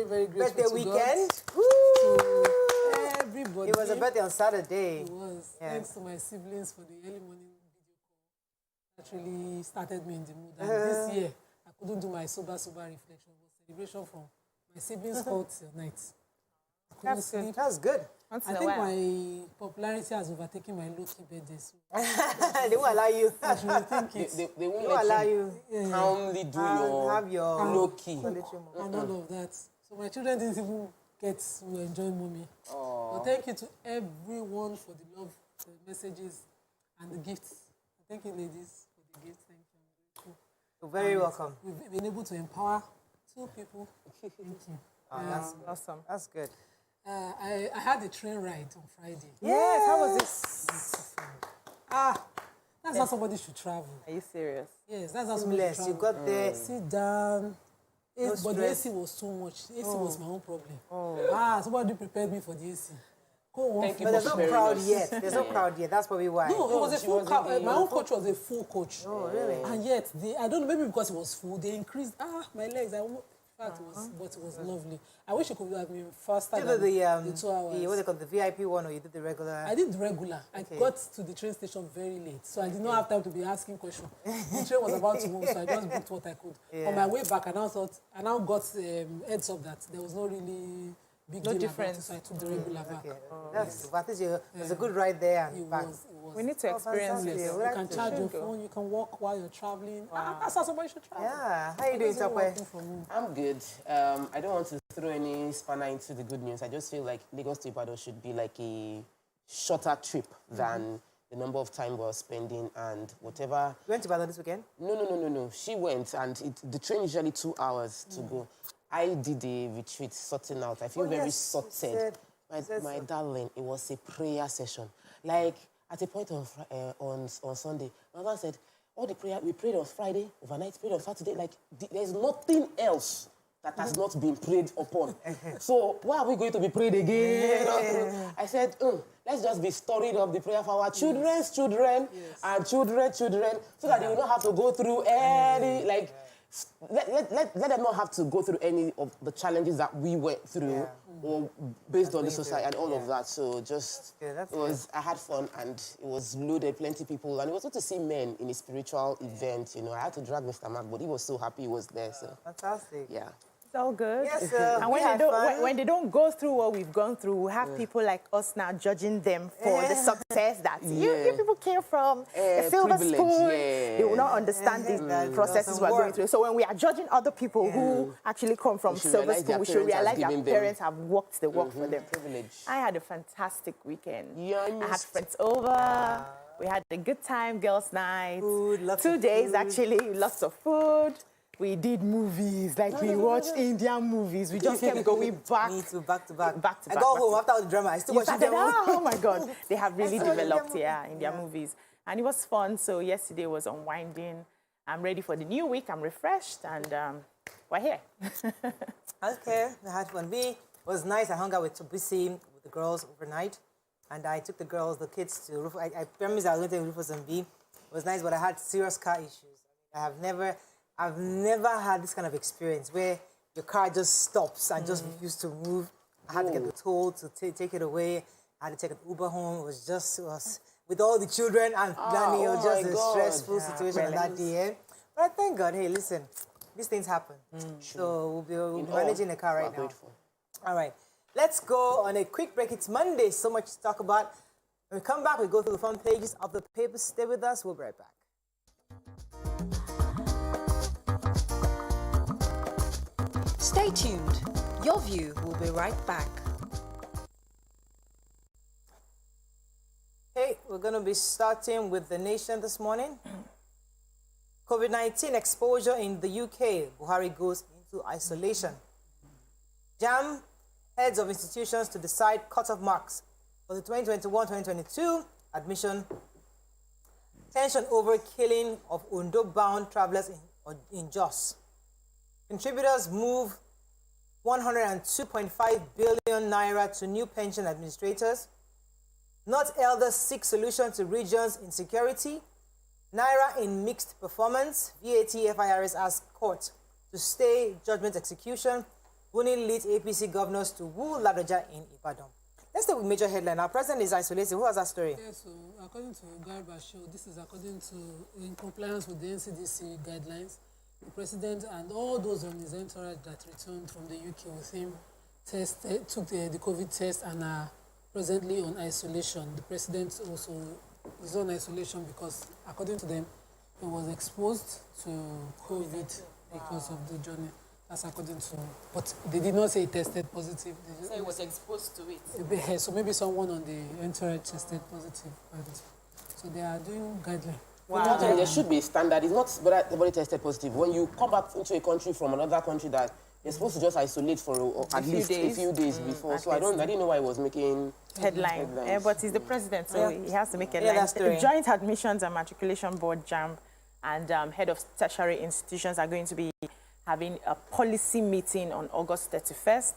very, very grateful birthday to weekend. God, to everybody. It was a birthday on Saturday. It was. Yeah. Thanks to my siblings for the early morning video call. That really started me in the mood. And this year, I couldn't do my sober reflection. It was celebration from my siblings called till night. I couldn't sleep. That's good. I think my popularity has overtaken my low-key birthday. So they won't allow you. They won't let you calmly do have your low-key. And all of that. So my children didn't even get to enjoy mommy. But thank you to everyone for the love, the messages, and the gifts. Thank you, ladies, for the gifts. Thank you. I'm grateful. You're very welcome. We've been able to empower 2 people. Thank you. That's awesome. That's good. I had a train ride on Friday. Yes, how was this? That's how somebody should travel. Are you serious? Yes, that's how somebody should travel. You got there. Sit down. No But the AC was too much. The AC was my own problem. Somebody prepared me for the AC. Go on. But there's no crowd yet. There's no crowd yet. That's probably why. No, it was a full crowd. My own coach was a full coach. Oh, really? And yet, I don't know, maybe because it was full, they increased my legs. But it was lovely. I wish it could have been faster than the 2 hours. What they call the VIP one, or you did the regular? I did the regular. I got to the train station very late, so I did not have time to be asking questions. The train was about to move, so I just booked what I could. On my way back, I now got heads up that there was no really big deal difference. About it, so I took the regular back. That's at least it was a good ride there and back. It was. We need to experience fantastic. this. You can charge your phone, you can walk while you're traveling. That's how somebody should travel. Yeah. How are you doing, Tokwe? I'm good. I don't want to throw any spanner into the good news. I just feel like Lagos to Ibadan should be like a shorter trip than the number of time we're spending and whatever. You went to Ibadan this weekend? No. She went, and the train is usually 2 hours to go. I did a retreat sorting out. I feel very sorted. My darling, it was a prayer session. Like, at a point on Sunday, my mother said, all the prayer, we prayed on Friday, overnight, prayed on Saturday. Like, there's nothing else that has not been prayed upon. So, why are we going to be prayed again? I said, let's just be storing up the prayer for our children's children and children, so that they will not have to go through any, like, let them not have to go through any of the challenges that we went through, or based on the society and all of that. So I had fun, and it was loaded, plenty of people, and it was good to see men in a spiritual event. You know, I had to drag Mr. Mark, but he was so happy he was there. So fantastic. Yeah. It's all good. Yes, sir. And when they don't go through what we've gone through, we have people like us now judging them for the success that you people came from a silver spoon. They will not understand the processes we're going through. So when we are judging other people who actually come from silver spoon, we should realize their parents have walked the walk for them. I had a fantastic weekend. I had friends over. We had a good time, girls' night. 2 days, actually, lots of food. We did movies, like we watched Indian movies. We just kept going back. Me too, back to back. Back to back. I got home after all the drama. I still watched them. Oh my God. They have really developed, in their movies. And it was fun. So yesterday was unwinding. I'm ready for the new week. I'm refreshed, and we're here. Okay, I had fun. It was nice. I hung out with Tobisi, with the girls overnight. And I took the kids to Rufus. I promised I was going to Rufus and B. It was nice, but I had serious car issues. I've never had this kind of experience where your car just stops and just refuses to move. I had to get the toll to take it away. I had to take an Uber home. It was with all the children and planning. It was just a stressful situation on that day. But I thank God. Hey, listen, these things happen. So we'll be managing the car right now. All right, let's go on a quick break. It's Monday. So much to talk about. When we come back, we go through the front pages of the papers. Stay with us. We'll be right back. Stay tuned. Your View will be right back. Hey, we're going to be starting with The Nation this morning. COVID-19 exposure in the UK. Buhari goes into isolation. JAM, heads of institutions to decide cut-off marks for the 2021-2022 admission. Tension over killing of Ondo-bound travellers in Jos. Contributors move 102.5 billion naira to new pension administrators. Not elders seek solution to regions' insecurity. Naira in mixed performance. VAT FIRS asks court to stay judgment execution. Buni leads APC governors to woo Ladoja in Ibadan. Let's start with major headline. Our president is isolated. Who has that story? Yes, so according to Garba Show, this is according to, in compliance with the NCDC guidelines, the president and all those on his entourage that returned from the UK with him took the COVID test and are presently on isolation. The president also is on isolation because, according to them, he was exposed to COVID because of the journey. That's according to, but they did not say he tested positive. They So he was exposed to it. So maybe someone on the entourage tested positive. So they are doing guidelines. Wow. There should be a standard. It's not whether everybody tested positive. When you come back into a country from another country that you're supposed to just isolate for at least a few days before. So I didn't know why he was making headlines. But he's the president, so he has to make headlines. The Joint Admissions and Matriculation Board, JAMB, and head of tertiary institutions are going to be having a policy meeting on August 31st,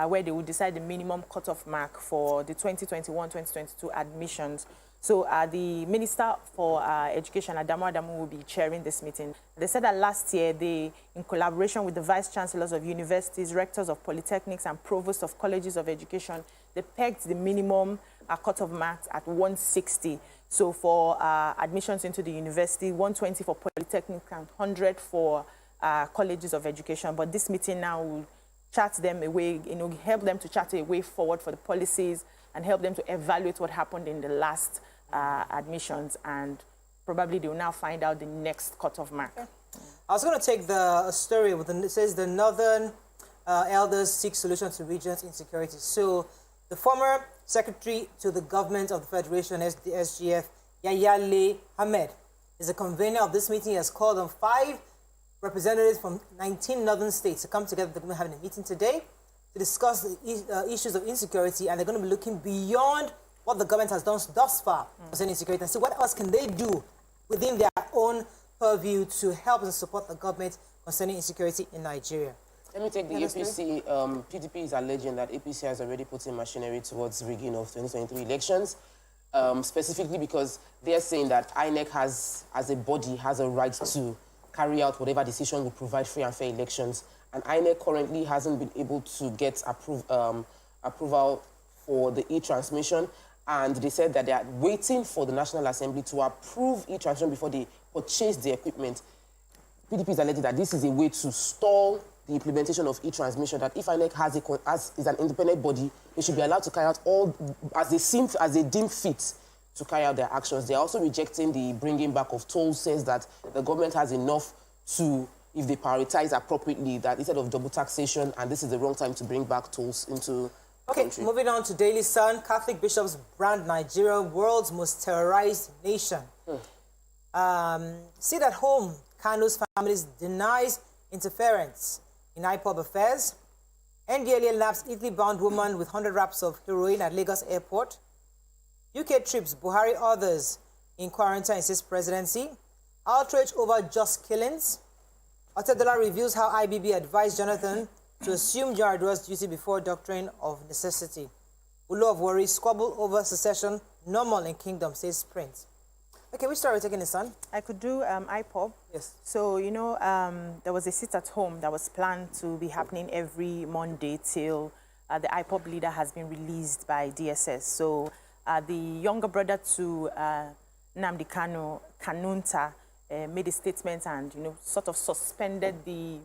where they will decide the minimum cutoff mark for the 2021-2022 admissions. So the Minister for Education, Adamu, will be chairing this meeting. They said that last year, they, in collaboration with the Vice Chancellors of universities, rectors of polytechnics, and provosts of colleges of education, they pegged the minimum cutoff marks at 160. So for admissions into the university, 120 for polytechnics and 100 for colleges of education. But this meeting now will chart them a way, help them to chart a way forward for the policies and help them to evaluate what happened in the last admissions, and probably they will now find out the next cutoff mark. Okay. I was going to take the story with it says the Northern elders seek solution to region's insecurity. So the former secretary to the government of the Federation, the SGF, Yayale Ahmed, is the convener of this meeting. He has called on 5 representatives from 19 northern states to come together. They're going to be having a meeting today to discuss the issues of insecurity, and they're going to be looking beyond what the government has done thus far concerning insecurity and see what else can they do within their own purview to help and support the government concerning insecurity in Nigeria. Let me take the APC. PDP is alleging that APC has already put in machinery towards rigging of 2023 elections, specifically because they're saying that INEC has, as a body, has a right to carry out whatever decision will provide free and fair elections. And INEC currently hasn't been able to get approval for the e-transmission. And they said that they are waiting for the National Assembly to approve e-transmission before they purchase the equipment. PDP is alleging that this is a way to stall the implementation of e-transmission, that if INEC is an independent body, they should be allowed to carry out all, as they deem fit, to carry out their actions. They are also rejecting the bringing back of tolls, says that the government has enough to, if they prioritize appropriately, that instead of double taxation, and this is the wrong time to bring back tolls into country. Moving on to Daily Sun. Catholic bishops brand Nigeria world's most terrorized nation. Sit at home. Kanu's families denies interference in IPOB affairs. NDLA naps Italy-bound woman with 100 wraps of heroin at Lagos airport. UK trips Buhari others in quarantine, says presidency. Outrage over just killings. Otedola reveals how IBB advised Jonathan to assume Yar'Adua's duty before doctrine of necessity. Ulu of worry, squabble over secession, normal in kingdom, says Prince. Okay, which story are we taking, Son? I could do IPOB. Yes. So, there was a sit at home that was planned to be happening every Monday till the IPOB leader has been released by DSS. So, the younger brother to Nnamdi Kanu, Kanunta, made a statement and, sort of suspended the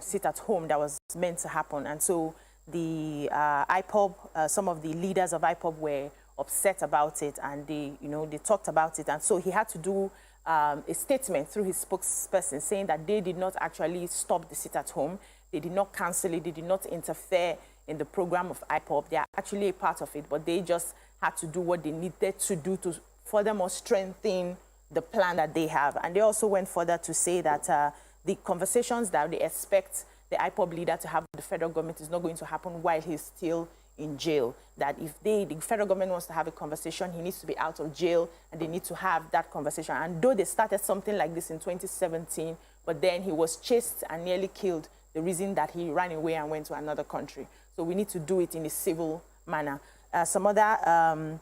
sit at home that was meant to happen. And so the IPOB, some of the leaders of IPOB were upset about it, and they talked about it. And so he had to do a statement through his spokesperson saying that they did not actually stop the sit at home. They did not cancel it. They did not interfere in the program of IPOB. They are actually a part of it, but they just had to do what they needed to do to furthermore strengthen the plan that they have. And they also went further to say that the conversations that they expect the IPOB leader to have with the federal government is not going to happen while he's still in jail. That if the federal government wants to have a conversation, he needs to be out of jail, and they need to have that conversation. And though they started something like this in 2017, but then he was chased and nearly killed, the reason that he ran away and went to another country. So we need to do it in a civil manner. Some other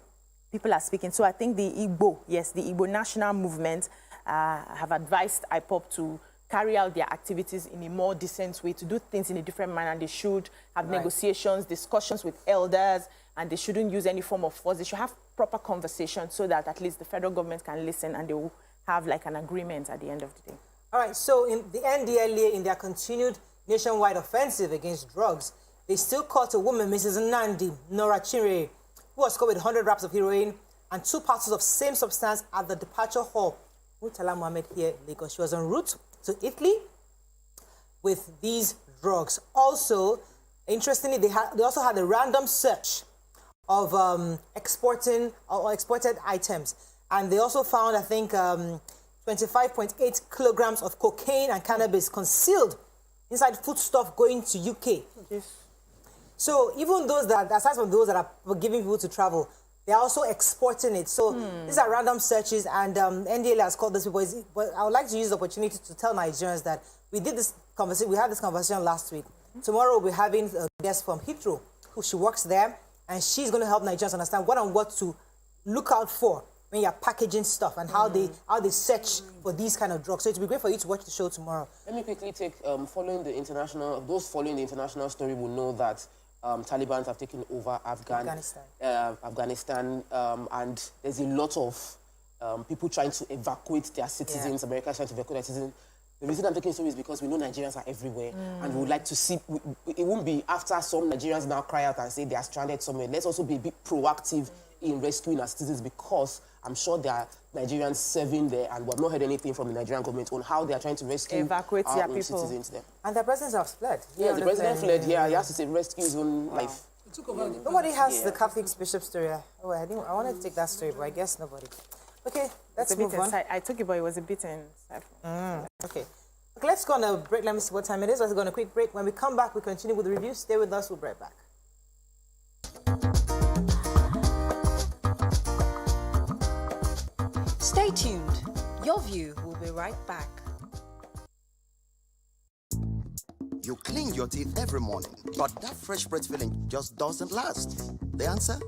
people are speaking. So I think the Igbo National Movement have advised IPOB to carry out their activities in a more decent way, to do things in a different manner. They should have negotiations, discussions with elders, and they shouldn't use any form of force. They should have proper conversations so that at least the federal government can listen and they will have like an agreement at the end of the day. All right, so in the NDLEA, in their continued nationwide offensive against drugs, they still caught a woman, Mrs. Nandi Nora Chire, who was caught with 100 wraps of heroin and 2 parcels of same substance at the departure hall, Murtala Mohammed here in Lagos. She was en route to Italy with these drugs. Also, interestingly, they also had a random search of exported items. And they also found, I think, 25.8 kilograms of cocaine and cannabis concealed inside foodstuff going to UK. Yes. So even those that, aside from those that are giving people to travel, they're also exporting it. So these are random searches, and NDLEA has called this people. But I would like to use the opportunity to tell Nigerians that we had this conversation last week. Tomorrow we're having a guest from Heathrow, she works there, and she's going to help Nigerians understand what to look out for when you're packaging stuff and how they search for these kind of drugs. So it would be great for you to watch the show tomorrow. Let me quickly take, those following the international story will know that Taliban have taken over Afghanistan, and there's a lot of people trying to evacuate their citizens. Yeah. America is trying to evacuate their citizens. The reason I'm taking this story is because we know Nigerians are everywhere, and we would like to see, it won't be after some Nigerians now cry out and say they are stranded somewhere. Let's also be a bit proactive in rescuing our citizens, because I'm sure there are Nigerians serving there, and we have not heard anything from the Nigerian government on how they are trying to rescue evacuate our their own people. Citizens there. And the president has fled. Yeah, the president fled. Yeah, he has to say rescue his own life. Nobody has the Catholic bishop story. Oh, I wanted to take that story, but I guess nobody. Okay, let's move on. I took it, but it was a bit insightful. Okay, let's go on a break. Let me see what time it is. Let's go on a quick break. When we come back, we continue with the review. Stay with us. We'll be right back. Stay tuned. Your View will be right back. You clean your teeth every morning, but that fresh breath feeling just doesn't last. The answer?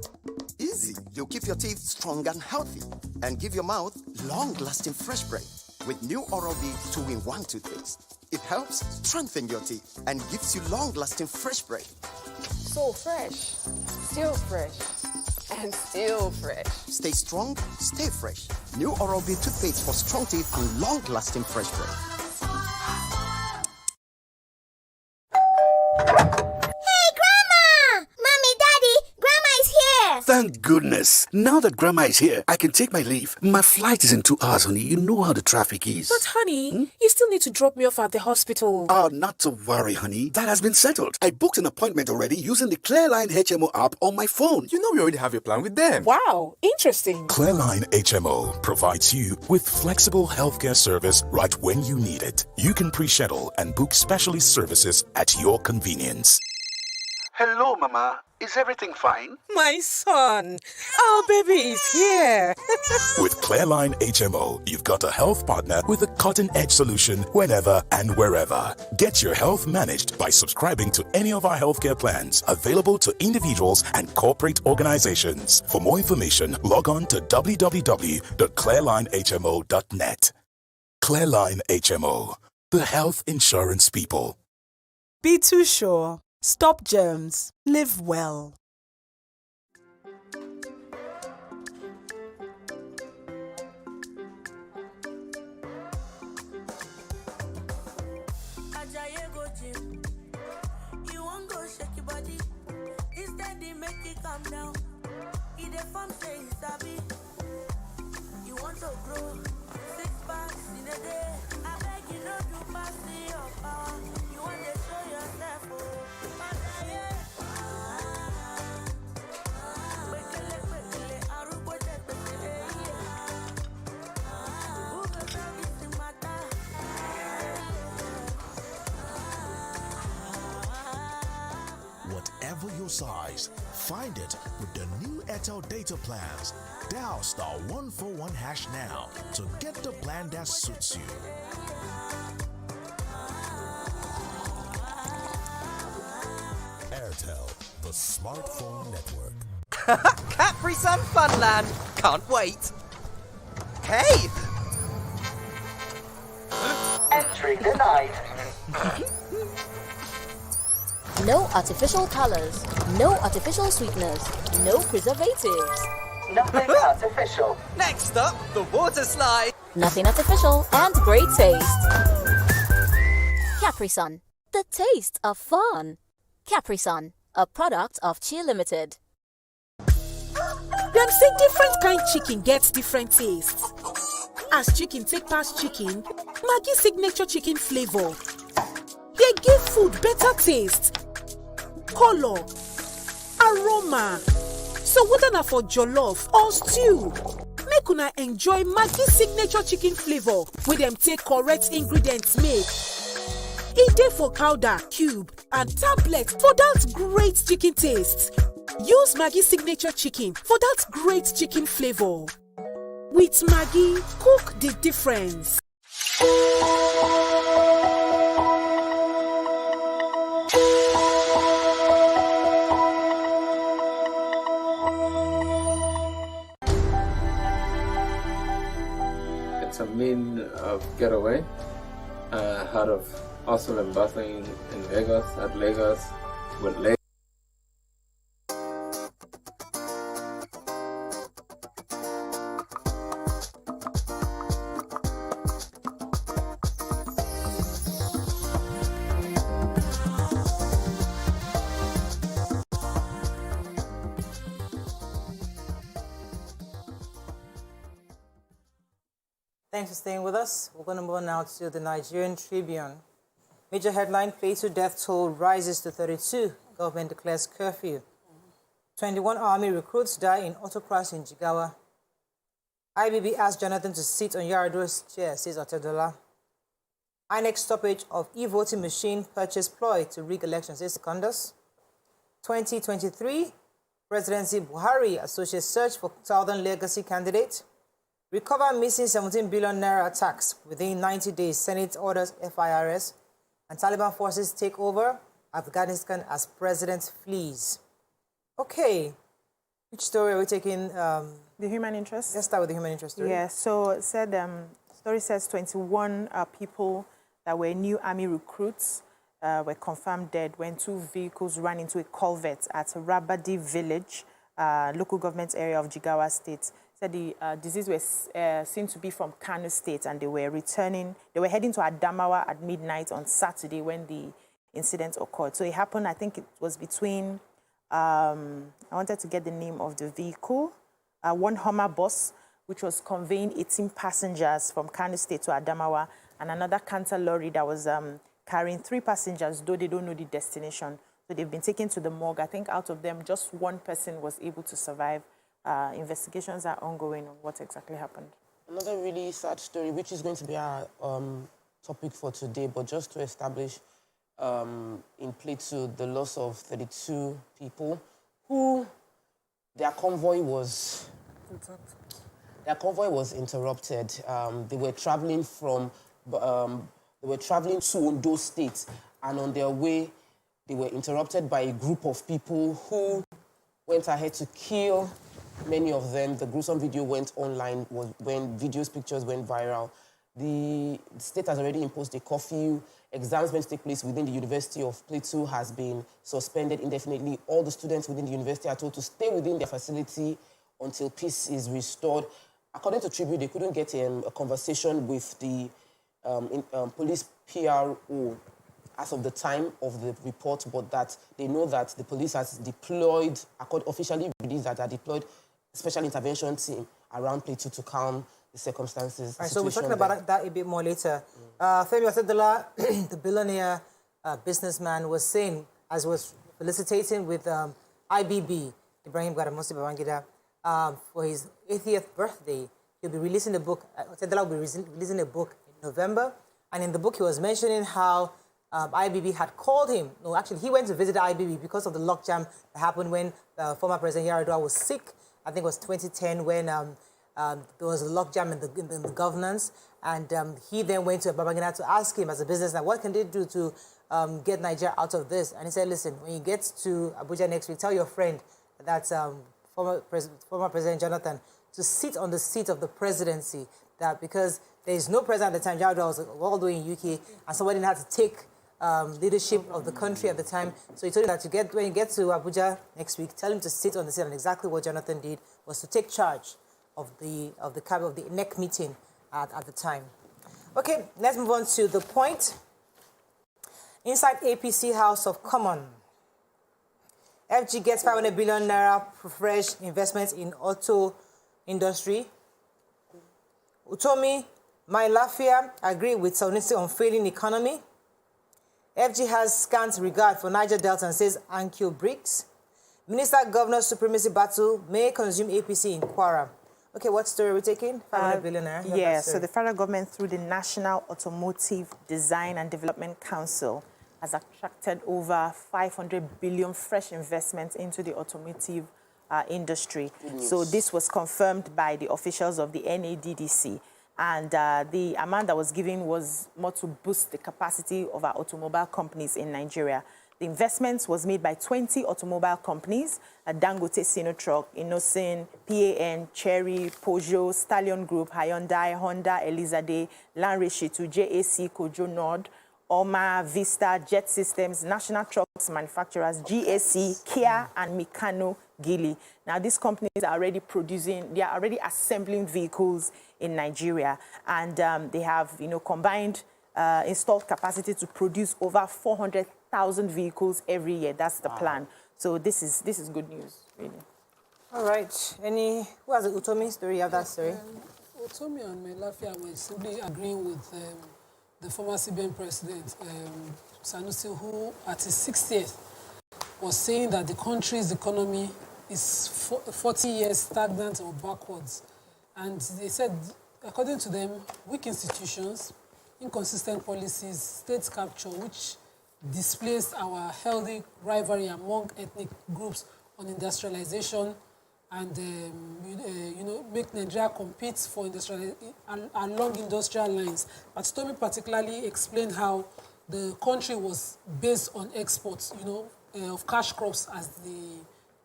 Easy. You keep your teeth strong and healthy and give your mouth long-lasting fresh breath with new Oral-B 2-in-1 toothpaste. It helps strengthen your teeth and gives you long-lasting fresh breath. So fresh, still fresh, and still fresh. Stay strong, stay fresh. New Oral-B toothpaste for strong teeth and long-lasting fresh breath. Thank goodness. Now that Grandma is here, I can take my leave. My flight is in 2 hours, honey. You know how the traffic is. But honey, you still need to drop me off at the hospital. Oh, not to worry, honey. That has been settled. I booked an appointment already using the Clearline HMO app on my phone. You know we already have a plan with them. Wow, interesting. Clearline HMO provides you with flexible healthcare service right when you need it. You can pre-schedule and book specialist services at your convenience. Hello, Mama. Is everything fine? My son, our baby is here. With Clearline HMO, you've got a health partner with a cutting-edge solution whenever and wherever. Get your health managed by subscribing to any of our healthcare plans available to individuals and corporate organizations. For more information, log on to www.clearlinehmo.net. Clearline HMO, the health insurance people. Be too sure. Stop germs. Live well. You won't go shake your body. Instead, they make it calm down. Eat the farm, say it's sabi. You want to grow 6 packs in a day. I beg you, no do pass your power. You want to show yourself, oh. Whatever your size, find it with the new Airtel data plans. Dial *141# now to get the plan that suits you. Airtel, the smartphone network. Capri Sun Funland. Can't wait. Hey! Entry delivery denied. No artificial colors, no artificial sweeteners, no preservatives. Nothing artificial. Next up, the water slide. Nothing artificial and great taste. Capri Sun, the taste of fun. Capri Sun, a product of Chi Limited. Them say different kind chicken gets different tastes. As chicken take past chicken, Maggi signature chicken flavor. They give food better taste, color, aroma. So whether na for jollof or stew, make una enjoy Maggi signature chicken flavor with them take correct ingredients make. E dey for powder, cube, and tablet for that great chicken taste. Use Maggi signature chicken for that great chicken flavor. With Maggi, cook the difference. It's a mean of getaway out of hustle and bustling in Lagos, at Lagos, with Lagos. Thanks for staying with us. We're going to move on now to the Nigerian Tribune. Major headline, Plateau death toll rises to 32. Government declares curfew. 21 army recruits die in auto crash in Jigawa. IBB asked Jonathan to sit on Yar'Adua's chair, says Otedola. INEC stoppage of e-voting machine purchase ploy to rig elections, says Secondus. 2023, Presidency Buhari associates search for Southern legacy candidate. Recover missing 17 billion naira tax within 90 days, Senate orders FIRS. And Taliban forces take over Afghanistan as president flees. Okay, which story are we taking? The human interest? Let's start with the human interest story. Yeah, so it said, story says 21 people that were new army recruits were confirmed dead when 2 vehicles ran into a culvert at Rabadi village, local government area of Jigawa State. Said the disease was seen to be from Kano State, and they were heading to Adamawa at midnight on Saturday when the incident occurred. So it happened, I think it was between, I wanted to get the name of the vehicle, one Hummer bus, which was conveying 18 passengers from Kano State to Adamawa, and another canter lorry that was carrying 3 passengers, though they don't know the destination. So they've been taken to the morgue. I think out of them, just 1 person was able to survive. Investigations are ongoing on what exactly happened. Another really sad story, which is going to be our topic for today, but just to establish in Plateau the loss of 32 people who their convoy was interrupted. They were traveling to Ondo State, and on their way, they were interrupted by a group of people who went ahead to kill many of them. The gruesome video went online when pictures went viral. The state has already imposed a curfew. Exams meant to take place within the University of Plateau has been suspended indefinitely. All the students within the university are told to stay within their facility until peace is restored. According to Tribune, they couldn't get a conversation with the police PRO as of the time of the report, but that they know that the police has deployed, officially released that they deployed special intervention team around Plateau to calm the circumstances. Right, so we're talking about that a bit more later. Femi Otedola, the billionaire businessman, was saying, as was felicitating with IBB, Ibrahim Badamasi Babangida, for his 80th birthday. He'll be releasing a book. Otedola will be releasing a book in November. And in the book, he was mentioning how IBB had called him. No, actually, he went to visit IBB because of the logjam that happened when former President Yar'Adua was sick. I think it was 2010 when there was a logjam in the governance. And he then went to Babangida to ask him, as a businessman, what can they do to get Nigeria out of this? And he said, listen, when you get to Abuja next week, tell your friend that former President Jonathan to sit on the seat of the presidency, that because there is no president at the time, Yar'Adua was all the way in UK, and somebody had to take leadership of the country at the time. So he told him that when you get to Abuja next week, tell him to sit on the seat. And exactly what Jonathan did was to take charge of the NEC meeting at the time. Okay, let's move on to the point. Inside APC House of Commons, FG gets 500 billion naira fresh investments in auto industry. Utomi Mailafia agree with Sanusi on failing economy. FG has scant regard for Niger Delta and says Ankyo BRICS. Minister-Governor supremacy battle may consume APC in Kwara. Okay, what story are we taking? 500 billion naira? Yeah, so the federal government through the National Automotive Design and Development Council has attracted over 500 billion fresh investments into the automotive industry. So this was confirmed by the officials of the NADDC. And the amount that was given was more to boost the capacity of our automobile companies in Nigeria. The investment was made by 20 automobile companies, Dangote Sinotruk, Innocent, PAN, Chery, Peugeot, Stallion Group, Hyundai, Honda, Elizade, Lanreshitu, JAC, Kojo Nord, Oma, Vista, Jet Systems, National Trucks Manufacturers, GAC, Kia, and Mikano Gili. Now, these companies are already they are already assembling vehicles in Nigeria, and they have, combined installed capacity to produce over 400,000 vehicles every year. That's the plan. So this is good news, really. All right. Who has the Utomi story? You have that story? Utomi and Melafia were simply agreeing with the former CBN president, Sanusi, who at his 60th was saying that the country's economy is 40 years stagnant or backwards. And they said, according to them, weak institutions, inconsistent policies, state capture, which displaced our healthy rivalry among ethnic groups on industrialization and, make Nigeria compete for along industrial lines. But Tomi particularly explained how the country was based on exports, of cash crops as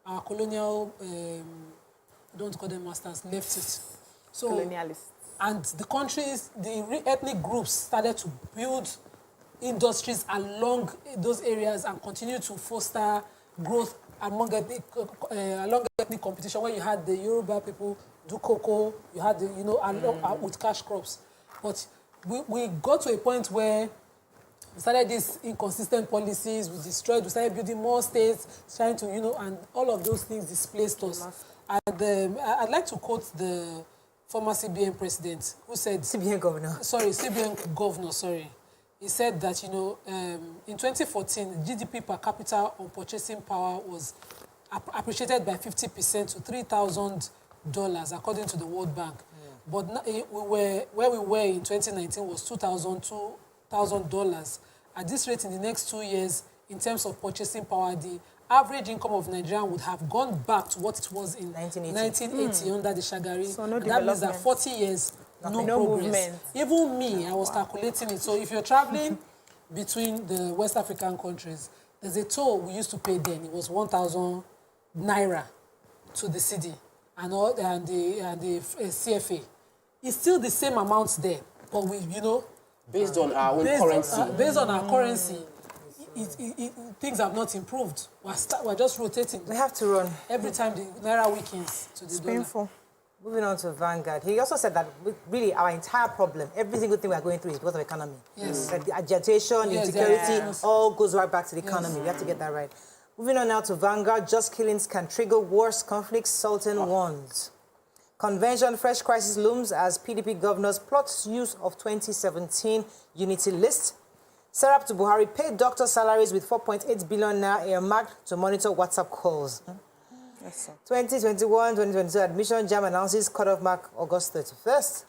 our colonial, don't call them masters, left it. So, colonialists. And the ethnic groups started to build industries along those areas and continue to foster growth along ethnic competition, where you had the Yoruba people do cocoa, you had with cash crops. But we got to a point where we started these inconsistent policies, we started building more states, trying to, and all of those things displaced us. And I'd like to quote the former CBN president, who said... CBN governor. CBN governor, He said that, in 2014, GDP per capita on purchasing power was appreciated by 50% to $3,000, according to the World Bank. But where we were in 2019 was $2,000. At this rate, in the next 2 years, in terms of purchasing power, the average income of Nigeria would have gone back to what it was in 1980 under the Shagari. So that means that 40 years, no progress. Movement. Even me, I was calculating it. So if you're traveling between the West African countries, there's a toll we used to pay then. It was 1,000 naira to the city and the CFA. It's still the same amounts there, but we, based on our own currency. Based on our currency, things have not improved. We're just rotating. We have to run. Every time the Naira weakens to the dollar. Painful. Moving on to Vanguard. He also said that really our entire problem, every single thing we're going through is because of the economy. Yes. Like the agitation, the insecurity, all goes right back to the economy. We have to get that right. Moving on now to Vanguard. Just killings can trigger worse conflicts, Sultan warns. Convention, fresh crisis looms as PDP governors plot use of 2017 unity list. Serap to Buhari paid doctor salaries with 4.8 billion naira earmarked to monitor WhatsApp calls. Yes, 2021-2022 admission jam announces cutoff mark August 31st.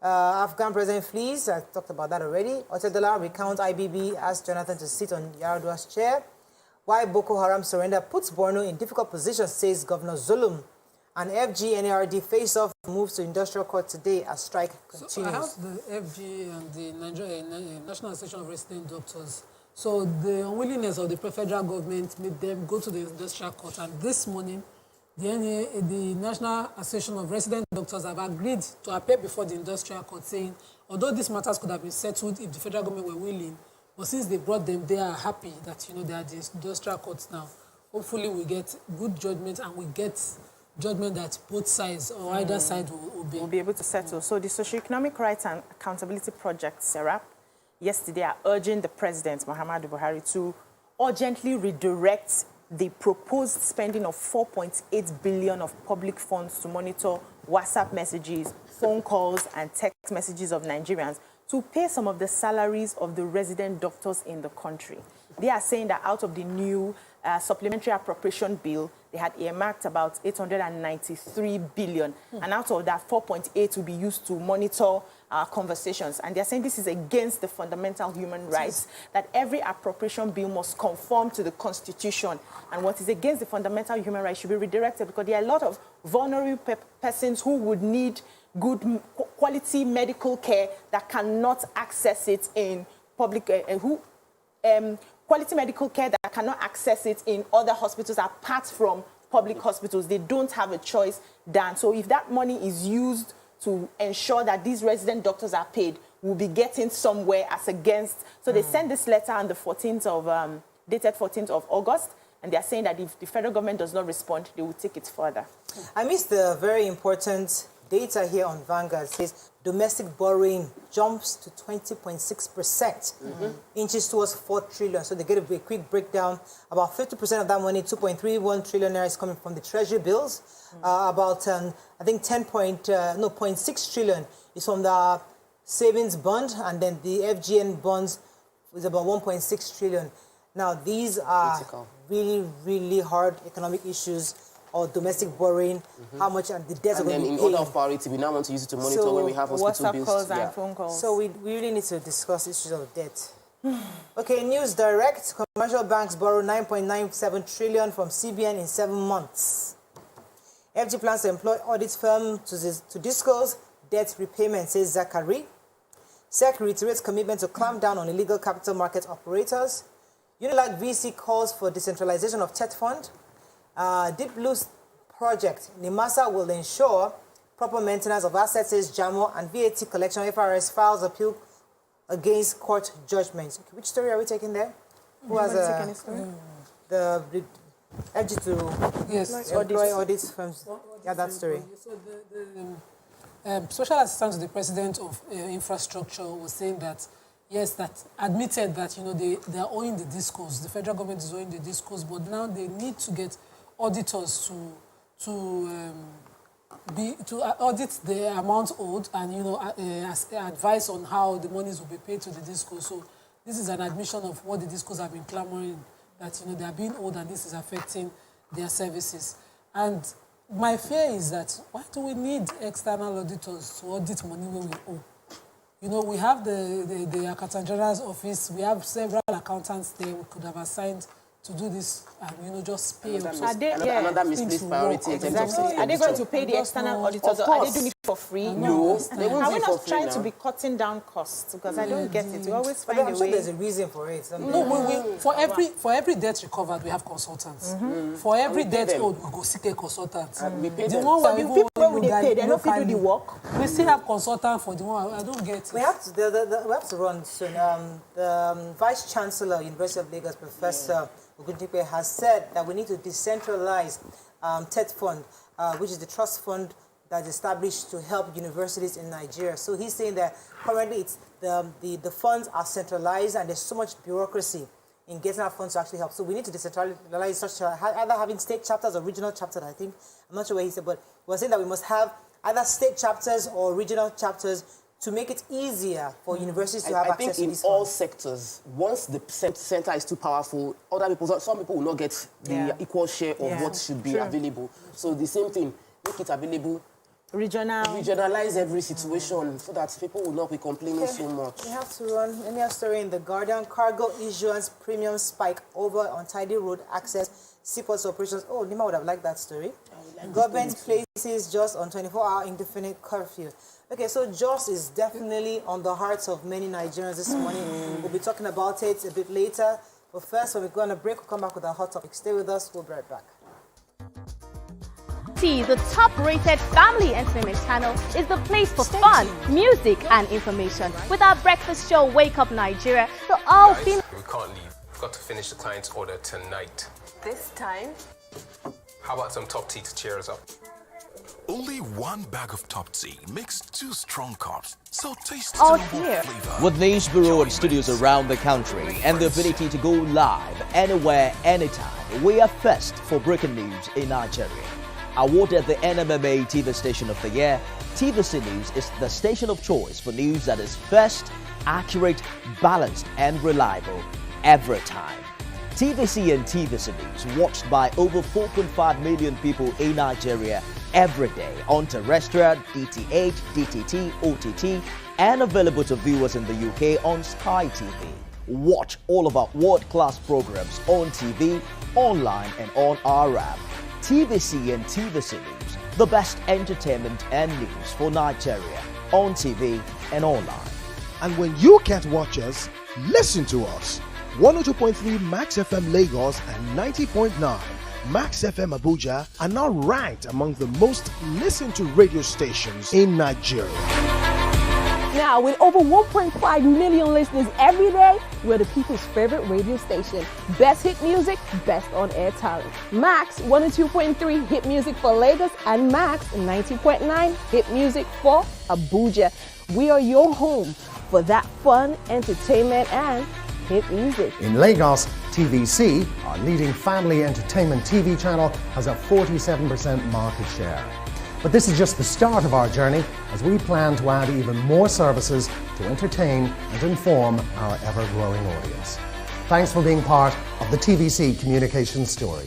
Afghan president flees. I talked about that already. Otedola recounts IBB, asked Jonathan to sit on Yar'Adua's chair. Why Boko Haram surrender puts Borno in difficult position, says Governor Zulum. And FG NARD face-off moves to industrial court today as strike continues. So I have the FG and the National Association of Resident Doctors. So the unwillingness of the federal government made them go to the industrial court. And this morning, the National Association of Resident Doctors have agreed to appear before the industrial court, saying, although these matters could have been settled if the federal government were willing, but since they brought them, they are happy that, they are the industrial courts now. Hopefully we get good judgment, and we get judgment that both sides or either side will be able to settle. So the Socioeconomic Rights and Accountability Project, SERAP, yesterday are urging the President, Muhammadu Buhari, to urgently redirect the proposed spending of 4.8 billion of public funds to monitor WhatsApp messages, phone calls, and text messages of Nigerians to pay some of the salaries of the resident doctors in the country. They are saying that out of the new supplementary appropriation bill, they had earmarked about 893 billion. And out of that, 4.8 will be used to monitor conversations. And they're saying this is against the fundamental human rights, that every appropriation bill must conform to the Constitution. And what is against the fundamental human rights should be redirected, because there are a lot of vulnerable persons who would need good quality medical care that cannot access it in public, quality medical care that cannot access it in other hospitals apart from public hospitals. They don't have a choice than. So if that money is used to ensure that these resident doctors are paid, we'll be getting somewhere as against. So they sent this letter on the 14th of, dated 14th of August, and they're saying that if the federal government does not respond, they will take it further. I missed the very important data here on Vanguard. It says domestic borrowing jumps to 20.6%, inches towards 4 trillion. So they get a quick breakdown. About 50% of that money, 2.31 trillion naira, is coming from the treasury bills. About, I think, 0.6 trillion is from the savings bond, and then the FGN bonds is about 1.6 trillion. Now, these are really, really hard economic issues, or domestic borrowing, how much and the debts are going to be paid. And then in order of priority, we now want to use it to monitor when we have hospital bills. WhatsApp calls and phone calls. So we really need to discuss issues of debt. Okay, News Direct. Commercial banks borrow 9.97 trillion from CBN in 7 months. FG plans to employ audit firm to disclose debt repayment, says Zachary. SEC reiterates commitment to clamp down on illegal capital market operators. Unilag VC calls for decentralization of TET fund. Deep Blue's project, NIMASA, will ensure proper maintenance of assets, says JAMO, and VAT collection. FRS files appeal against court judgments. Okay, which story are we taking there? Who has the FG to employ audit firms? Yeah, that story. So the special assistant to the president of infrastructure was saying that, yes, that admitted that, they are owing the discos. The federal government is owing the discos, but now they need to get auditors to audit the amount owed and, advise on how the monies will be paid to the discos. So this is an admission of what the discos have been clamoring, that, they are being owed and this is affecting their services. And my fear is that, why do we need external auditors to audit money when we owe? We have the Accountant General's office, we have several accountants there we could have assigned to do this and, just pay. Another misplaced priority. Exactly. Are they going to pay the external auditors, or are they doing it for free? No, they won't Are we do it for not free trying now. to be cutting down costs? Because I don't get it. We always find I'm a sure way. there's a reason for it. No, for every debt recovered, we have consultants. For every debt owed, we go seek a consultant. We pay The them. one So the people when they pay, they don't do the work. We still have consultant for the one. I don't get it. We have to run soon. The Vice Chancellor, University of Lagos, Professor Ogundipe, has said that we need to decentralize TET Fund, which is the trust fund that's established to help universities in Nigeria. So he's saying that currently it's the funds are centralized and there's so much bureaucracy in getting our funds to actually help. So we need to decentralize such either having state chapters or regional chapters, I think. I'm not sure what he said, but we're saying that we must have either state chapters or regional chapters to make it easier for universities to have access to these funds. I think in all sectors, once the center is too powerful, some people will not get the equal share of what should be available. So the same thing, make it available. Regionalize every situation so that people will not be complaining so much. We have to run. Any story in The Guardian. Cargo issuance premium spike over untidy road access, seaports operations. Oh, Nima would have liked that story. Government places just on 24-hour indefinite curfew. Okay, so JOS is definitely on the hearts of many Nigerians this morning. We'll be talking about it a bit later. But first, when we go on a break, we'll come back with our hot topic. Stay with us. We'll be right back. TVC, the top-rated family entertainment channel, is the place for fun, music, and information. With our breakfast show, Wake Up Nigeria, the all-female... We can't leave. We've got to finish the client's order tonight. This time? How about some top tea to cheer us up? Only one bag of top tea makes 2 strong cups, so taste Oh, flavor. dear. With news bureau and studios around the country and the ability to go live anywhere, anytime, we are first for breaking news in Nigeria. Awarded the NMMA TV Station of the Year, TVC News is the station of choice for news that is first, accurate, balanced, and reliable every time. TVC and TVC News watched by over 4.5 million people in Nigeria every day on terrestrial, DTH, DTT, OTT, and available to viewers in the UK on Sky TV. Watch all of our world-class programs on TV, online, and on our app. TVC and TVC News, the best entertainment and news for Nigeria on TV and online. And when you can't watch us, listen to us. 102.3 Max FM Lagos and 90.9 Max FM Abuja are now ranked among the most listened to radio stations in Nigeria. Now, with over 1.5 million listeners every day, we're the people's favorite radio station. Best hit music, best on-air talent. Max 102.3 hit music for Lagos and Max 90.9 hit music for Abuja. We are your home for that fun, entertainment, and hit music. In Lagos, TVC, our leading family entertainment TV channel, has a 47% market share. But this is just the start of our journey, as we plan to add even more services to entertain and inform our ever-growing audience. Thanks for being part of the TVC communications story.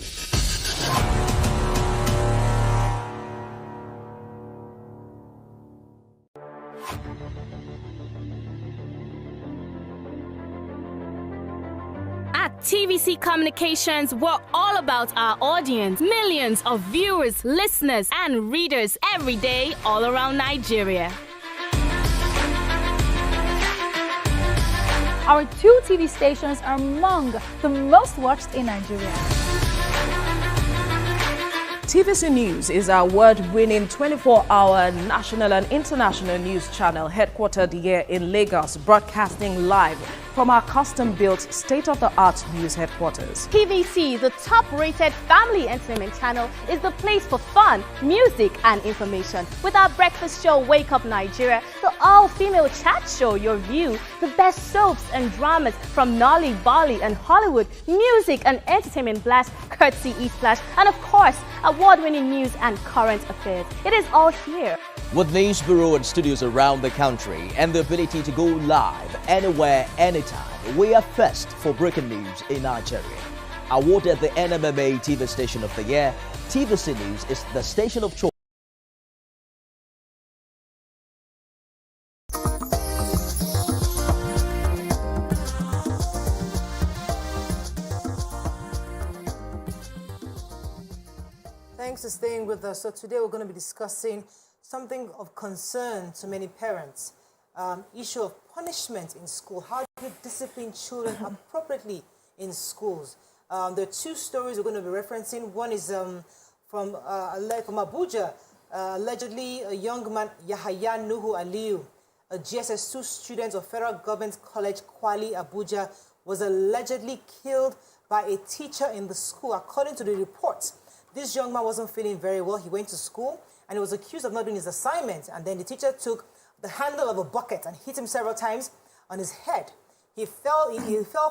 At TVC Communications, we're all about our audience. Millions of viewers, listeners, and readers every day all around Nigeria. Our 2 TV stations are among the most watched in Nigeria. TVC News is our award-winning 24-hour national and international news channel headquartered here in Lagos, broadcasting live from our custom-built state-of-the-art news headquarters. TVC, the top-rated family entertainment channel, is the place for fun, music, and information. With our breakfast show, Wake Up Nigeria, the all-female chat show, Your View, the best soaps and dramas from Nolly, Bali, and Hollywood, music and entertainment blast, courtesy E-Splash, and of course, award-winning news and current affairs. It is all here. With news bureau and studios around the country and the ability to go live anywhere, anytime, we are first for breaking news in Nigeria. Awarded the NMMA TV Station of the Year, TVC News is the station of choice. Thanks for staying with us. So today we're going to be discussing something of concern to many parents. Issue of punishment in school. How do you discipline children appropriately in schools? There are 2 stories we're going to be referencing. One is from Abuja. Allegedly, a young man, Yahaya Nuhu Aliyu, a GSS2 student of Federal Government College, Kwali, Abuja, was allegedly killed by a teacher in the school. According to the reports, this young man wasn't feeling very well. He went to school and he was accused of not doing his assignment. And then the teacher took the handle of a bucket and hit him several times on his head. He fell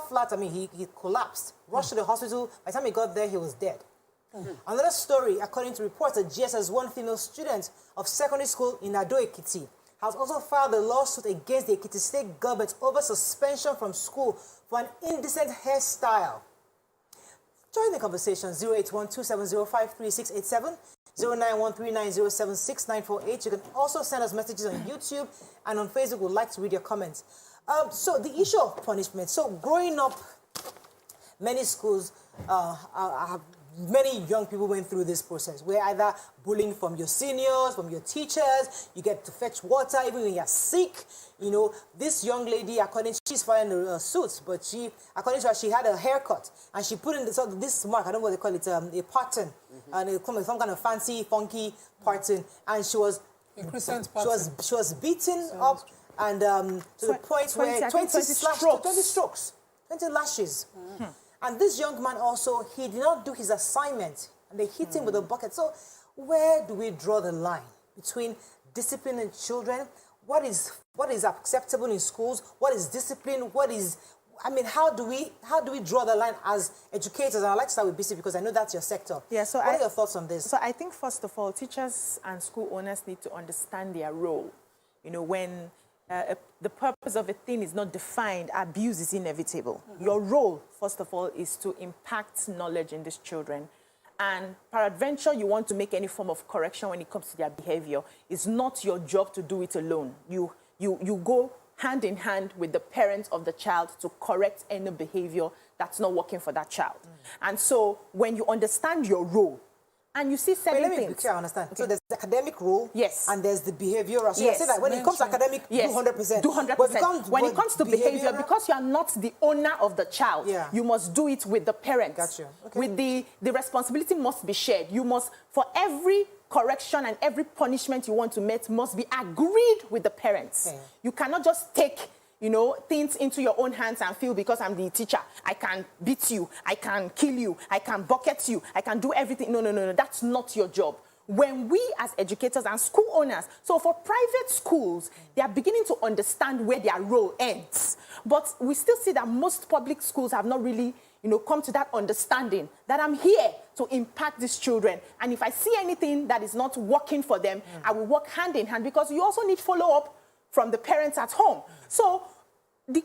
flat. I mean, he collapsed. Rushed to the hospital. By the time he got there, he was dead. Another story, according to reports, a GSS1 female student of secondary school in Ado Ekiti has also filed a lawsuit against the Ekiti State government over suspension from school for an indecent hairstyle. Join the conversation, 081-270-53687, 091-390-76948. You can also send us messages on YouTube and on Facebook. We'd like to read your comments. So the issue of punishment. So growing up, many schools have many young people went through this process where either bullying from your seniors, from your teachers, you get to fetch water even when you're sick. You know, this young lady, she's wearing a suit, but according to her, she had a haircut and she put in this mark, I don't know what they call it, a pattern, and it comes with some kind of fancy, funky pattern, and she was a crescent pattern. She was beaten up and to the point where 20 strokes, 20 lashes. And this young man also, he did not do his assignment, and they hit him with a bucket. So where do we draw the line between disciplining children? What is acceptable in schools? What is discipline? How do we draw the line as educators? And I'd like to start with BC because I know that's your sector. Yeah, so what are your thoughts on this? So I think, first of all, teachers and school owners need to understand their role. You know, when the purpose of a thing is not defined, abuse is inevitable. Your role, first of all, is to impact knowledge in these children. And peradventure, you want to make any form of correction when it comes to their behavior. It's not your job to do it alone. You go hand in hand with the parents of the child to correct any behavior that's not working for that child. And so when you understand your role, and you see certain things. Let me be clear, I understand. Okay. So there's the academic role, yes, and there's the behavioral. So yes, you say that when it comes to academic, yes, do 100%. Do 100%. When it comes to behavior, because you are not the owner of the child, you must do it with the parents. Gotcha. Okay. With the responsibility must be shared. You must, for every correction and every punishment you want to make, must be agreed with the parents. Okay. You cannot just take, you know, things into your own hands and feel because I'm the teacher, I can beat you, I can kill you, I can bucket you, I can do everything. No. That's not your job. When we as educators and school owners, so for private schools, they are beginning to understand where their role ends. But we still see that most public schools have not really, you know, come to that understanding that I'm here to impact these children. And if I see anything that is not working for them, I will work hand in hand, because you also need follow-up from the parents at home. So the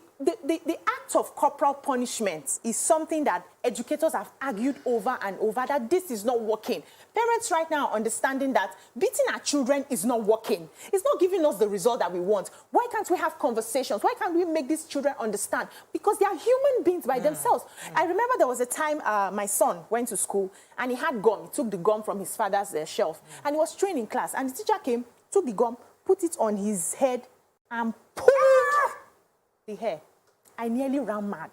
act of corporal punishment is something that educators have argued over and over, that this is not working. Parents right now are understanding that beating our children is not working. It's not giving us the result that we want. Why can't we have conversations? Why can't we make these children understand? Because they are human beings by themselves. I remember there was a time my son went to school and he had gum. He took the gum from his father's shelf and he was trained in class. And the teacher came, took the gum, put it on his head and pulled the hair. I nearly ran mad.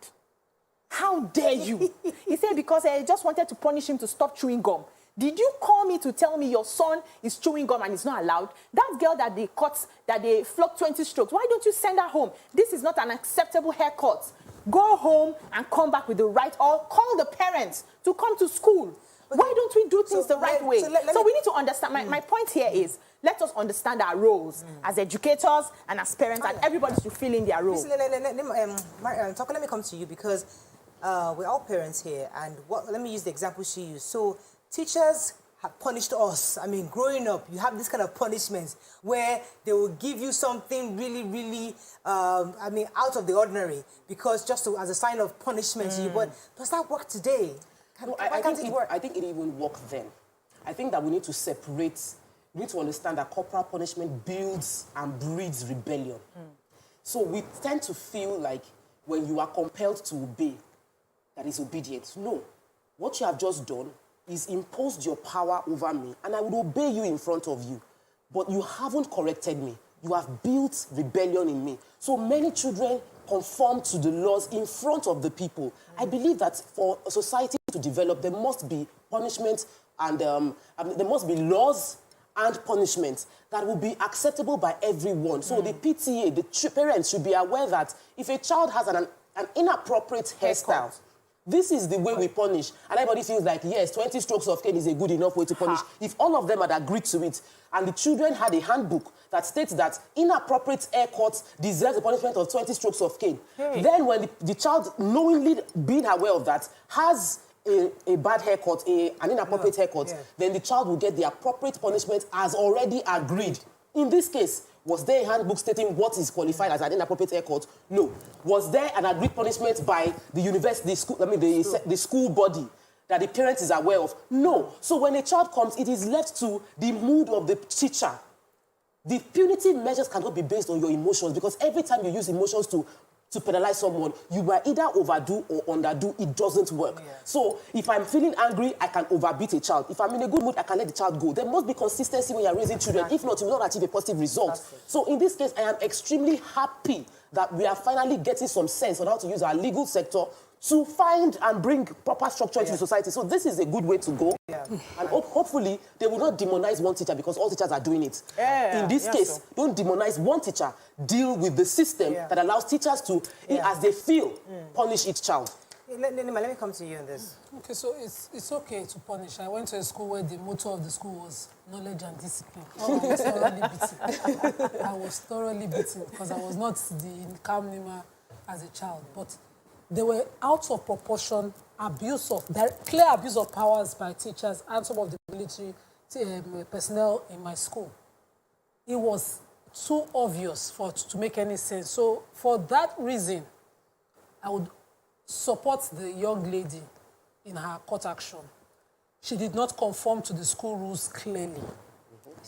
How dare you? He said, because I just wanted to punish him to stop chewing gum. Did you call me to tell me your son is chewing gum and is not allowed? That girl that they cut, that they flogged 20 strokes, why don't you send her home? This is not an acceptable haircut. Go home and come back with the right, or call the parents to come to school. Okay. Why don't we do things the right way? So we need to understand, my point here is, let us understand our roles as educators and as parents, and everybody should fill in their role. Let me come to you, because we're all parents here, and let me use the example she used. So teachers have punished us. I mean, growing up, you have this kind of punishments where they will give you something really, out of the ordinary, because just as a sign of punishment to you. But does that work today? Why can't it work? I think it even worked then. I think that we need to separate. We need to understand that corporal punishment builds and breeds rebellion. So we tend to feel like when you are compelled to obey, that is obedience. No. What you have just done is imposed your power over me, and I would obey you in front of you. But you haven't corrected me. You have built rebellion in me. So many children conform to the laws in front of the people. I believe that for a society to develop, there must be punishment and there must be laws and punishments that will be acceptable by everyone. So the PTA, the parents should be aware that if a child has an inappropriate hairstyle, this is the way we punish. And everybody feels like, yes, 20 strokes of cane is a good enough way to punish. If all of them had agreed to it, and the children had a handbook that states that inappropriate haircuts deserve the punishment of 20 strokes of cane, then when the child, knowingly being aware of that, has a bad haircut, an inappropriate haircut, then the child will get the appropriate punishment as already agreed. In this case, was there a handbook stating what is qualified as an inappropriate haircut? No. Was there an agreed punishment by the university, the school body that the parent is aware of? No. So when a child comes, it is left to the mood of the teacher. The punitive measures cannot be based on your emotions, because every time you use emotions to to penalize someone, you will either overdo or underdo. It doesn't work. Yeah. So if I'm feeling angry, I can overbeat a child. If I'm in a good mood, I can let the child go. There must be consistency when you're raising children. If not, you will not achieve a positive result. So in this case, I am extremely happy that we are finally getting some sense on how to use our legal sector to find and bring proper structure into society. So this is a good way to go. Yeah. And hopefully, they will not demonize one teacher because all teachers are doing it. In this case, don't demonize one teacher. Deal with the system that allows teachers to, as they feel, punish each child. Let me come to you on this. Okay, so it's okay to punish. I went to a school where the motto of the school was knowledge and discipline. Oh, I was thoroughly beaten. I was thoroughly beaten because I was not the calm Nima as a child. But they were out of proportion, clear abuse of powers by teachers and some of the military personnel in my school. It was too obvious to make any sense. So for that reason, I would support the young lady in her court action. She did not conform to the school rules clearly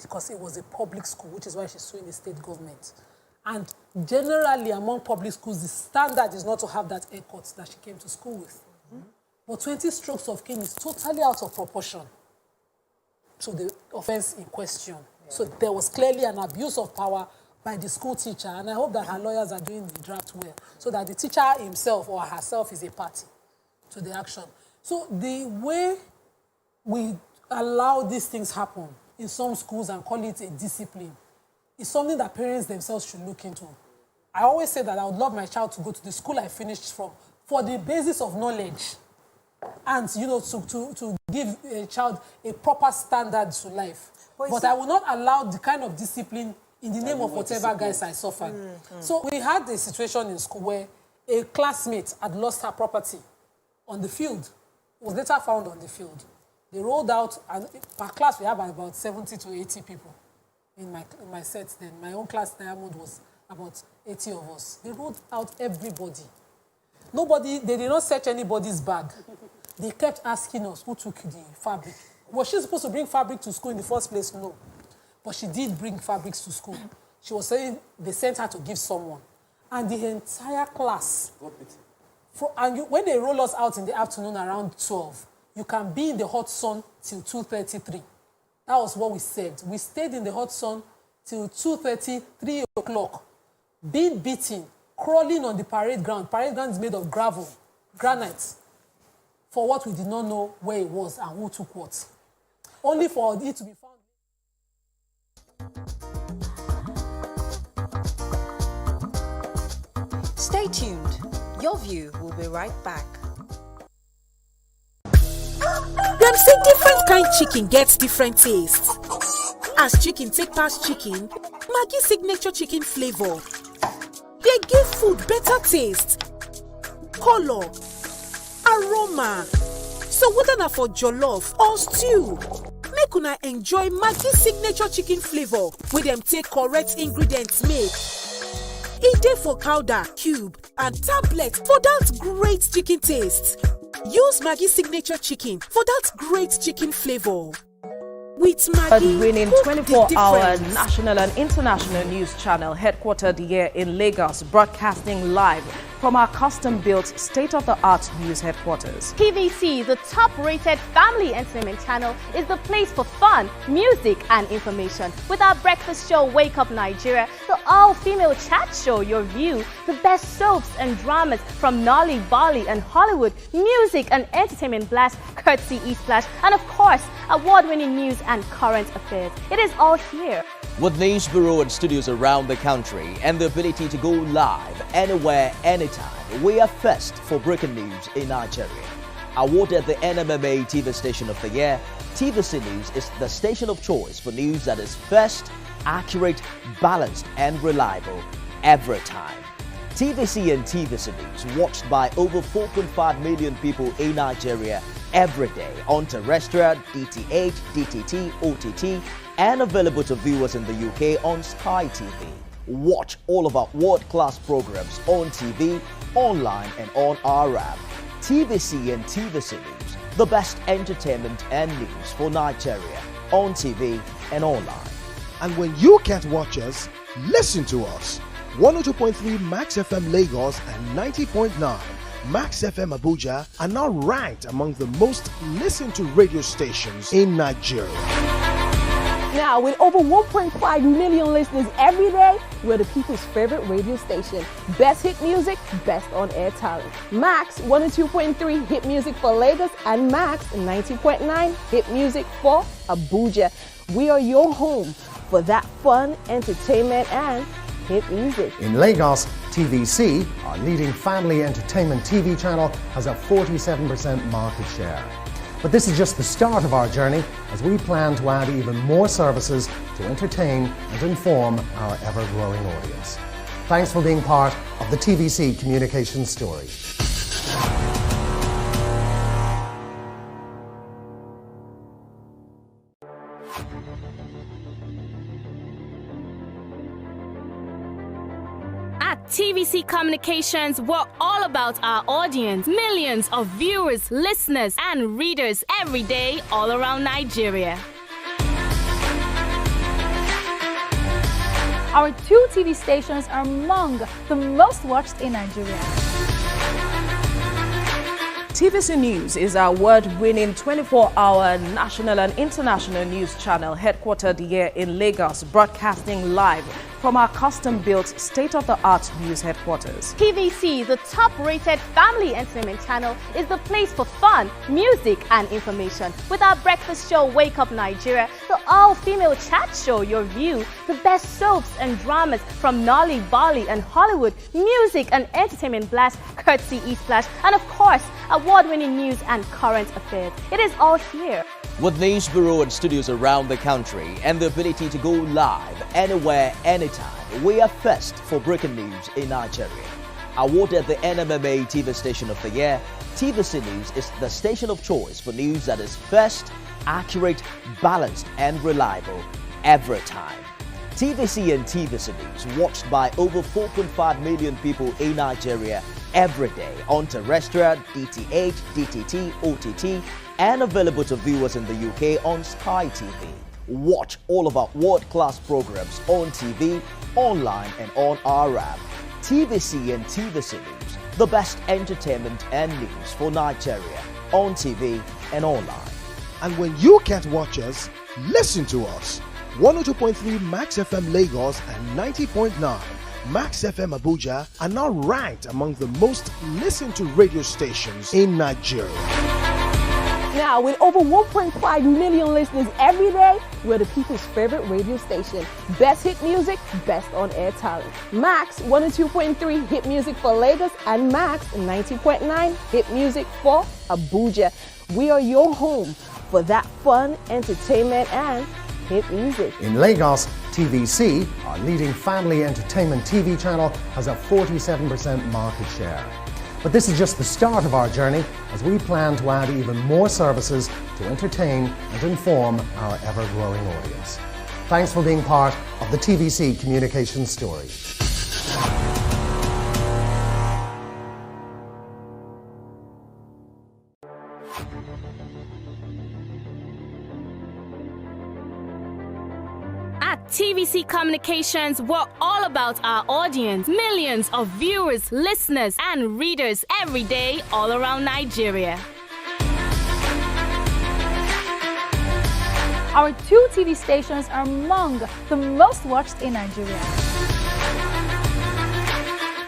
because it was a public school, which is why she's suing the state government. And generally, among public schools, the standard is not to have that haircut that she came to school with. But 20 strokes of cane is totally out of proportion to the offense in question. So there was clearly an abuse of power by the school teacher, and I hope that her lawyers are doing the draft well, so that the teacher himself or herself is a party to the action. So the way we allow these things happen in some schools and call it a discipline is something that parents themselves should look into. I always say that I would love my child to go to the school I finished from for the basis of knowledge and, to give a child a proper standard to life. But I will not allow the kind of discipline in the name of whatever guys I suffered. So we had a situation in school where a classmate had lost her property on the field. It was later found on the field. They rolled out, and per class we have about 70 to 80 people. In my set then. My own class diamond was about 80 of us. They rolled out everybody. They did not search anybody's bag. They kept asking us who took the fabric. Was she supposed to bring fabric to school in the first place? No. But she did bring fabrics to school. She was saying they sent her to give someone. And the entire class. When they roll us out in the afternoon around 12, you can be in the hot sun till 2:33. That was what we said. We stayed in the hot sun till 2:30, 3 o'clock, being beaten, crawling on the parade ground. Parade ground is made of gravel, granite, for what we did not know where it was and who took what. Only for it to be found. Stay tuned. Your View will be right back. Them say different kind chicken gets different tastes. As chicken take past chicken, Maggi signature chicken flavor. They give food better taste, color, aroma. So whether na for jollof or stew, make una enjoy Maggi signature chicken flavor with them take correct ingredients make. E dey for powder, cube, and tablet for that great chicken taste. Use Maggi signature chicken for that great chicken flavor. With Maggi, winning 24-hour national and international news channel headquartered here in Lagos, broadcasting live from our custom-built state-of-the-art news headquarters. TVC, the top-rated family entertainment channel, is the place for fun, music, and information. With our breakfast show, Wake Up Nigeria, the all-female chat show, Your View, the best soaps and dramas from Nolly, Bolly, and Hollywood, music and entertainment blast, courtesy E-Splash, and of course, award-winning news and current affairs. It is all here. With news bureau and studios around the country and the ability to go live anywhere, anytime, we are first for breaking news in Nigeria. Awarded the NMMA TV Station of the Year, TVC News is the station of choice for news that is first, accurate, balanced, and reliable every time. TVC and TVC News watched by over 4.5 million people in Nigeria every day on terrestrial, DTH, DTT, OTT, and available to viewers in the UK on Sky TV. Watch all of our world-class programs on TV, online, and on our app. TVC and TVC News, the best entertainment and news for Nigeria on TV and online. And when you can't watch us, listen to us. 102.3 Max FM Lagos and 90.9 Max FM Abuja are now ranked among the most listened to radio stations in Nigeria. Now, with over 1.5 million listeners every day, we're the people's favorite radio station. Best hit music, best on-air talent. Max 102.3 hit music for Lagos and Max 90.9 hit music for Abuja. We are your home for that fun, entertainment, and hit music. In Lagos, TVC, our leading family entertainment TV channel, has a 47% market share. But this is just the start of our journey as we plan to add even more services to entertain and inform our ever-growing audience. Thanks for being part of the TVC communication story. At TVC Communications, we're all about our audience. Millions of viewers, listeners, and readers every day all around Nigeria. Our 2 TV stations are among the most watched in Nigeria. TVC News is our award-winning 24-hour national and international news channel headquartered here in Lagos, broadcasting live from our custom-built state-of-the-art news headquarters. TVC, the top-rated family entertainment channel, is the place for fun, music, and information. With our breakfast show, Wake Up Nigeria, the all-female chat show, Your View, the best soaps and dramas from Nolly, Bali, and Hollywood, music and entertainment blast, courtesy E-Splash, and of course, award-winning news and current affairs. It is all here. With news bureau and studios around the country and the ability to go live anywhere, anytime, we are first for breaking news in Nigeria. Awarded the NMMA TV Station of the Year, TVC News is the station of choice for news that is first, accurate, balanced, and reliable every time. TVC and TVC News watched by over 4.5 million people in Nigeria every day on terrestrial, DTH, DTT, OTT, and available to viewers in the UK on Sky TV. Watch all of our world-class programs on TV, online, and on our app. TVC and TVC News, the best entertainment and news for Nigeria on TV and online. And when you can't watch us, listen to us. 102.3 Max FM Lagos and 90.9 Max FM Abuja are now ranked among the most listened to radio stations in Nigeria. Now, with over 1.5 million listeners every day, we're the people's favorite radio station. Best hit music, best on-air talent. Max 102.3 hit music for Lagos and Max 90.9 hit music for Abuja. We are your home for that fun, entertainment, and hit music. In Lagos, TVC, our leading family entertainment TV channel, has a 47% market share. But this is just the start of our journey as we plan to add even more services to entertain and inform our ever-growing audience. Thanks for being part of the TVC communication story. At TVC Communications, we're all about our audience. Millions of viewers, listeners, and readers every day all around Nigeria. Our 2 TV stations are among the most watched in Nigeria.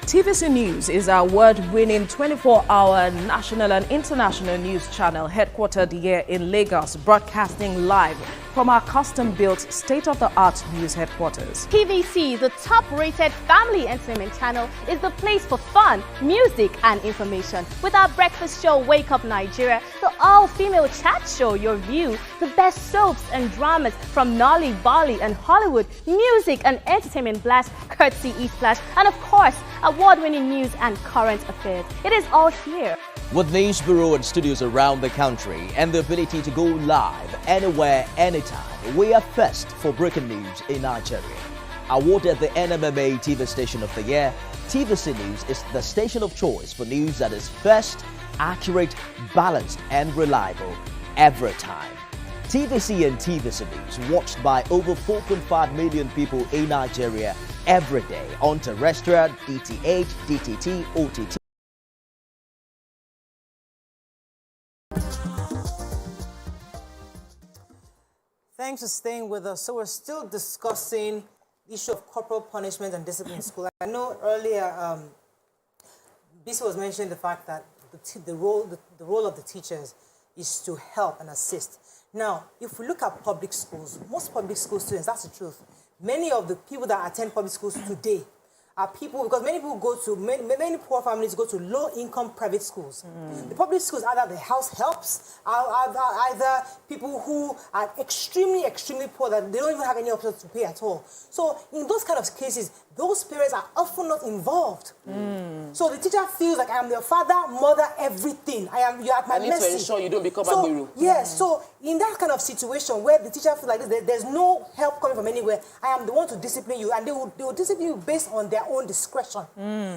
TVC News is our award-winning 24-hour national and international news channel headquartered here in Lagos, broadcasting live from our custom-built state-of-the-art news headquarters. TVC, the top-rated family entertainment channel, is the place for fun, music, and information. With our breakfast show, Wake Up Nigeria, the all-female chat show, Your View, the best soaps and dramas from Nolly, Bali, and Hollywood, music and entertainment blast, courtesy E-Splash, and of course, award-winning news and current affairs. It is all here. With news bureau and studios around the country and the ability to go live anywhere, anytime, we are first for breaking news in Nigeria. Awarded the NMMA TV Station of the Year, TVC News is the station of choice for news that is first, accurate, balanced, and reliable every time. TVC and TVC News watched by over 4.5 million people in Nigeria every day on terrestrial, DTH, DTT, OTT. Thanks for staying with us. So we're still discussing the issue of corporal punishment and discipline in school. I know earlier, Bisi was mentioning the fact that the role of the teachers is to help and assist. Now, if we look at public schools, most public school students, that's the truth. Many of the people that attend public schools today are people, because many people go to, many poor families go to low-income private schools. The public schools, either the house helps, either people who are extremely, extremely poor, that they don't even have any option to pay at all. So in those kind of cases, those parents are often not involved. So the teacher feels like I am your father, mother, everything. You are at my mercy. I need to ensure you don't become a hero. Yes, so in that kind of situation where the teacher feels like this, there's no help coming from anywhere, I am the one to discipline you, and they will discipline you based on their own discretion.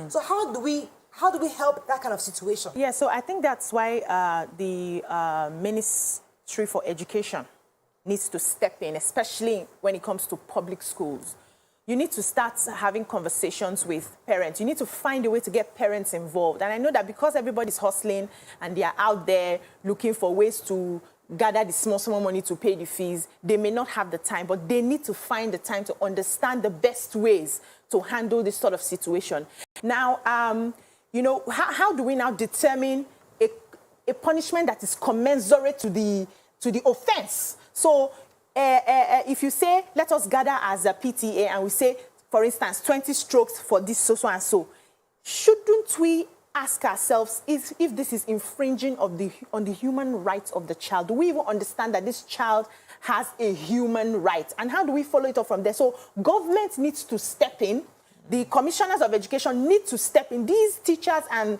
So how do we help that kind of situation? Yeah, so I think that's why the Ministry for Education needs to step in, especially when it comes to public schools. You need to start having conversations with parents. You need to find a way to get parents involved. And I know that because everybody's hustling and they are out there looking for ways to gather the small money to pay the fees, they may not have the time, but they need to find the time to understand the best ways to handle this sort of situation. Now, you know, how do we now determine a punishment that is commensurate to the offense? So, if you say, let us gather as a PTA, and we say, for instance, 20 strokes for this so and so, shouldn't we ask ourselves if this is infringing on the human rights of the child? Do we even understand that this child has a human right? And how do we follow it up from there? So government needs to step in. The commissioners of education need to step in. These teachers and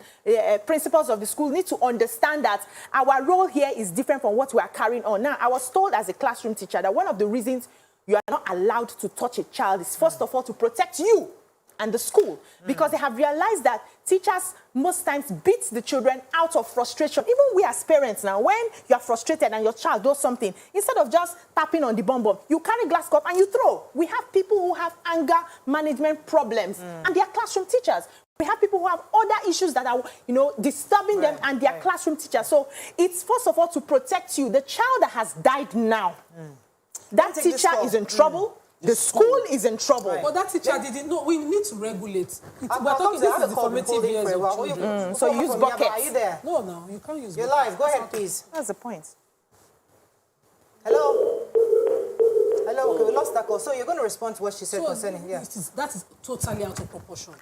principals of the school need to understand that our role here is different from what we are carrying on. Now, I was told as a classroom teacher that one of the reasons you are not allowed to touch a child is, first of all, to protect you and the school, because they have realized that teachers most times beat the children out of frustration. Even we as parents now, when you are frustrated and your child does something, instead of just tapping on the bum, you carry glass cup and you throw. We have people who have anger management problems, and they are classroom teachers. We have people who have other issues that are, you know, disturbing them, and they are classroom teachers. So it's first of all to protect you. The child that has died now, that teacher is in trouble. The school is in trouble. But that teacher didn't know. We need to regulate. We're talking this is the formative years of children. So you use buckets. Are you there? No, you can't use buckets. You're live. Go ahead, please. That's the point. Hello? Hello? Okay, we lost that call. So you're going to respond to what she said concerning, that is totally out of proportion.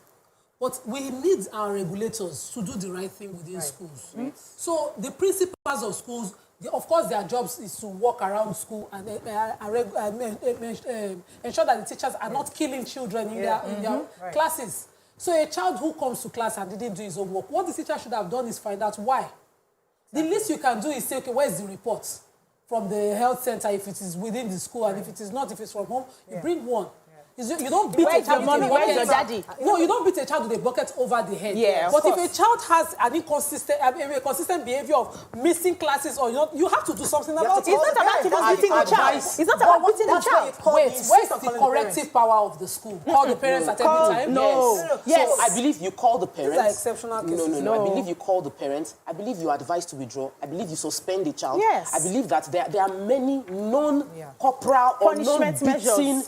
But we need our regulators to do the right thing within schools. So the principals of schools, of course, their jobs is to walk around school and ensure that the teachers are not killing children in their classes. So a child who comes to class and didn't do his homework, what the teacher should have done is find out why. The least you can do is say, okay, where's the report from the health center if it is within the school, and if it is not, if it's from home, you bring one. You don't beat a child with a bucket. Where's your daddy? No, you don't beat a child with a bucket over the head. Yeah, but if a child has an a consistent behavior of missing classes, or you have to do something about it. It's not about even beating the child. It's not about beating the child. Wait, where's the corrective power of the school? Call the parents at every time? No. Yes. So I believe you call the parents. These are exceptional cases. No. I believe you call the parents. I believe you advise to withdraw. I believe you suspend the child. Yes. I believe that there are many non-corporal or punishment non-beating.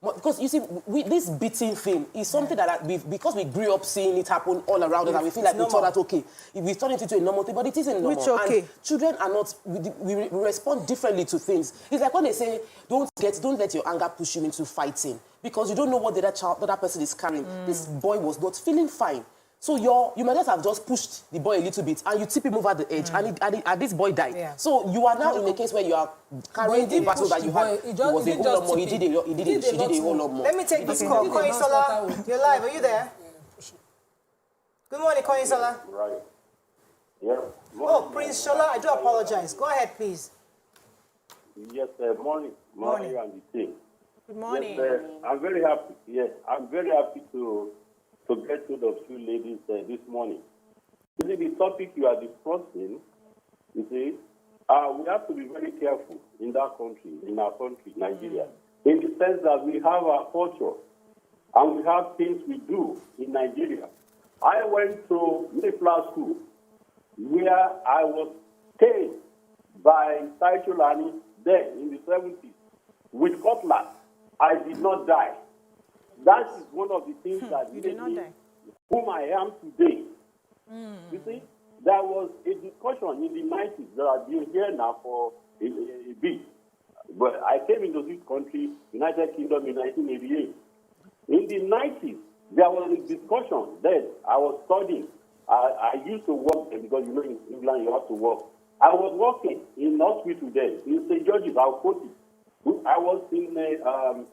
Because you see, this beating thing is something that because we grew up seeing it happen all around us, and we feel like we thought that okay, we turn it into a normal thing, but it isn't normal. Okay. And children are not. We respond differently to things. It's like when they say, don't let your anger push you into fighting, because you don't know what the other person is carrying. This boy was not feeling fine. So you might just have just pushed the boy a little bit and you tip him over the edge and this boy died. Yeah. So you are now in a case where you are carrying a battle that you had. He was a whole lot more. He did a whole lot more. Let me take this call. Koinsola, you're live. Are you there? Good morning, Koinsola. Right. Yeah. Oh, Prince Shola, I do apologize. Go ahead, please. Yes, morning. Morning and the team. Good morning. Yes, I'm very happy. Yes, I'm very happy to get rid of you ladies this morning. You see, the topic you are discussing, you see, we have to be very careful in that country, in our country, Nigeria, in the sense that we have our culture and we have things we do in Nigeria. I went to Mayflower School where I was trained by Taishulani then in the 70s with cutlass. I did not die. That is one of the things that made me whom I am today. You see, there was a discussion in the 90s that I've been here now for a bit. But I came into this country, United Kingdom, in 1988. In the 90s, there was a discussion then. I was studying. I used to work there because, you know, in England you have to work. I was working in hospital there, in St. George's, I'll quote it. I was in a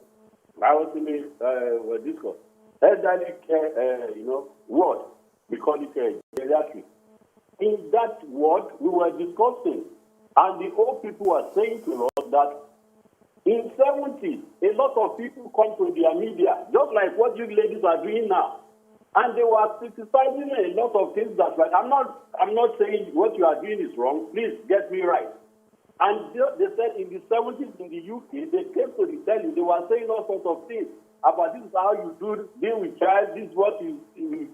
discourse, elderly care, ward. We call it geriatric. In that ward, we were discussing, and the old people were saying to us that in 70s, a lot of people come to their media, just like what you ladies are doing now, and they were criticizing a lot of things that. Like, I'm not saying what you are doing is wrong. Please get me right. And they said in the 70s in the UK, they came to the telly, they were saying all sorts of things about this is how you deal with child, this is what you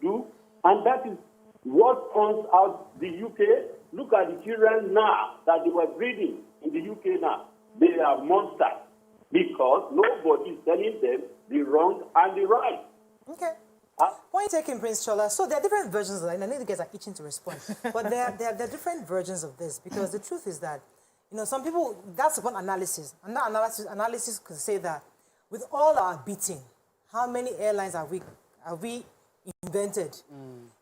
do. And that is what turns out the UK. Look at the children now that they were breeding in the UK now. They are monsters because nobody is telling them the wrong and the right. Okay. Point taken, Prince Chola. So there are different versions of that, and I know you guys are itching to respond. But there are different versions of this because the truth is that, you know, some people, that's one analysis. And that analysis could say that with all our beating, how many airlines have we invented?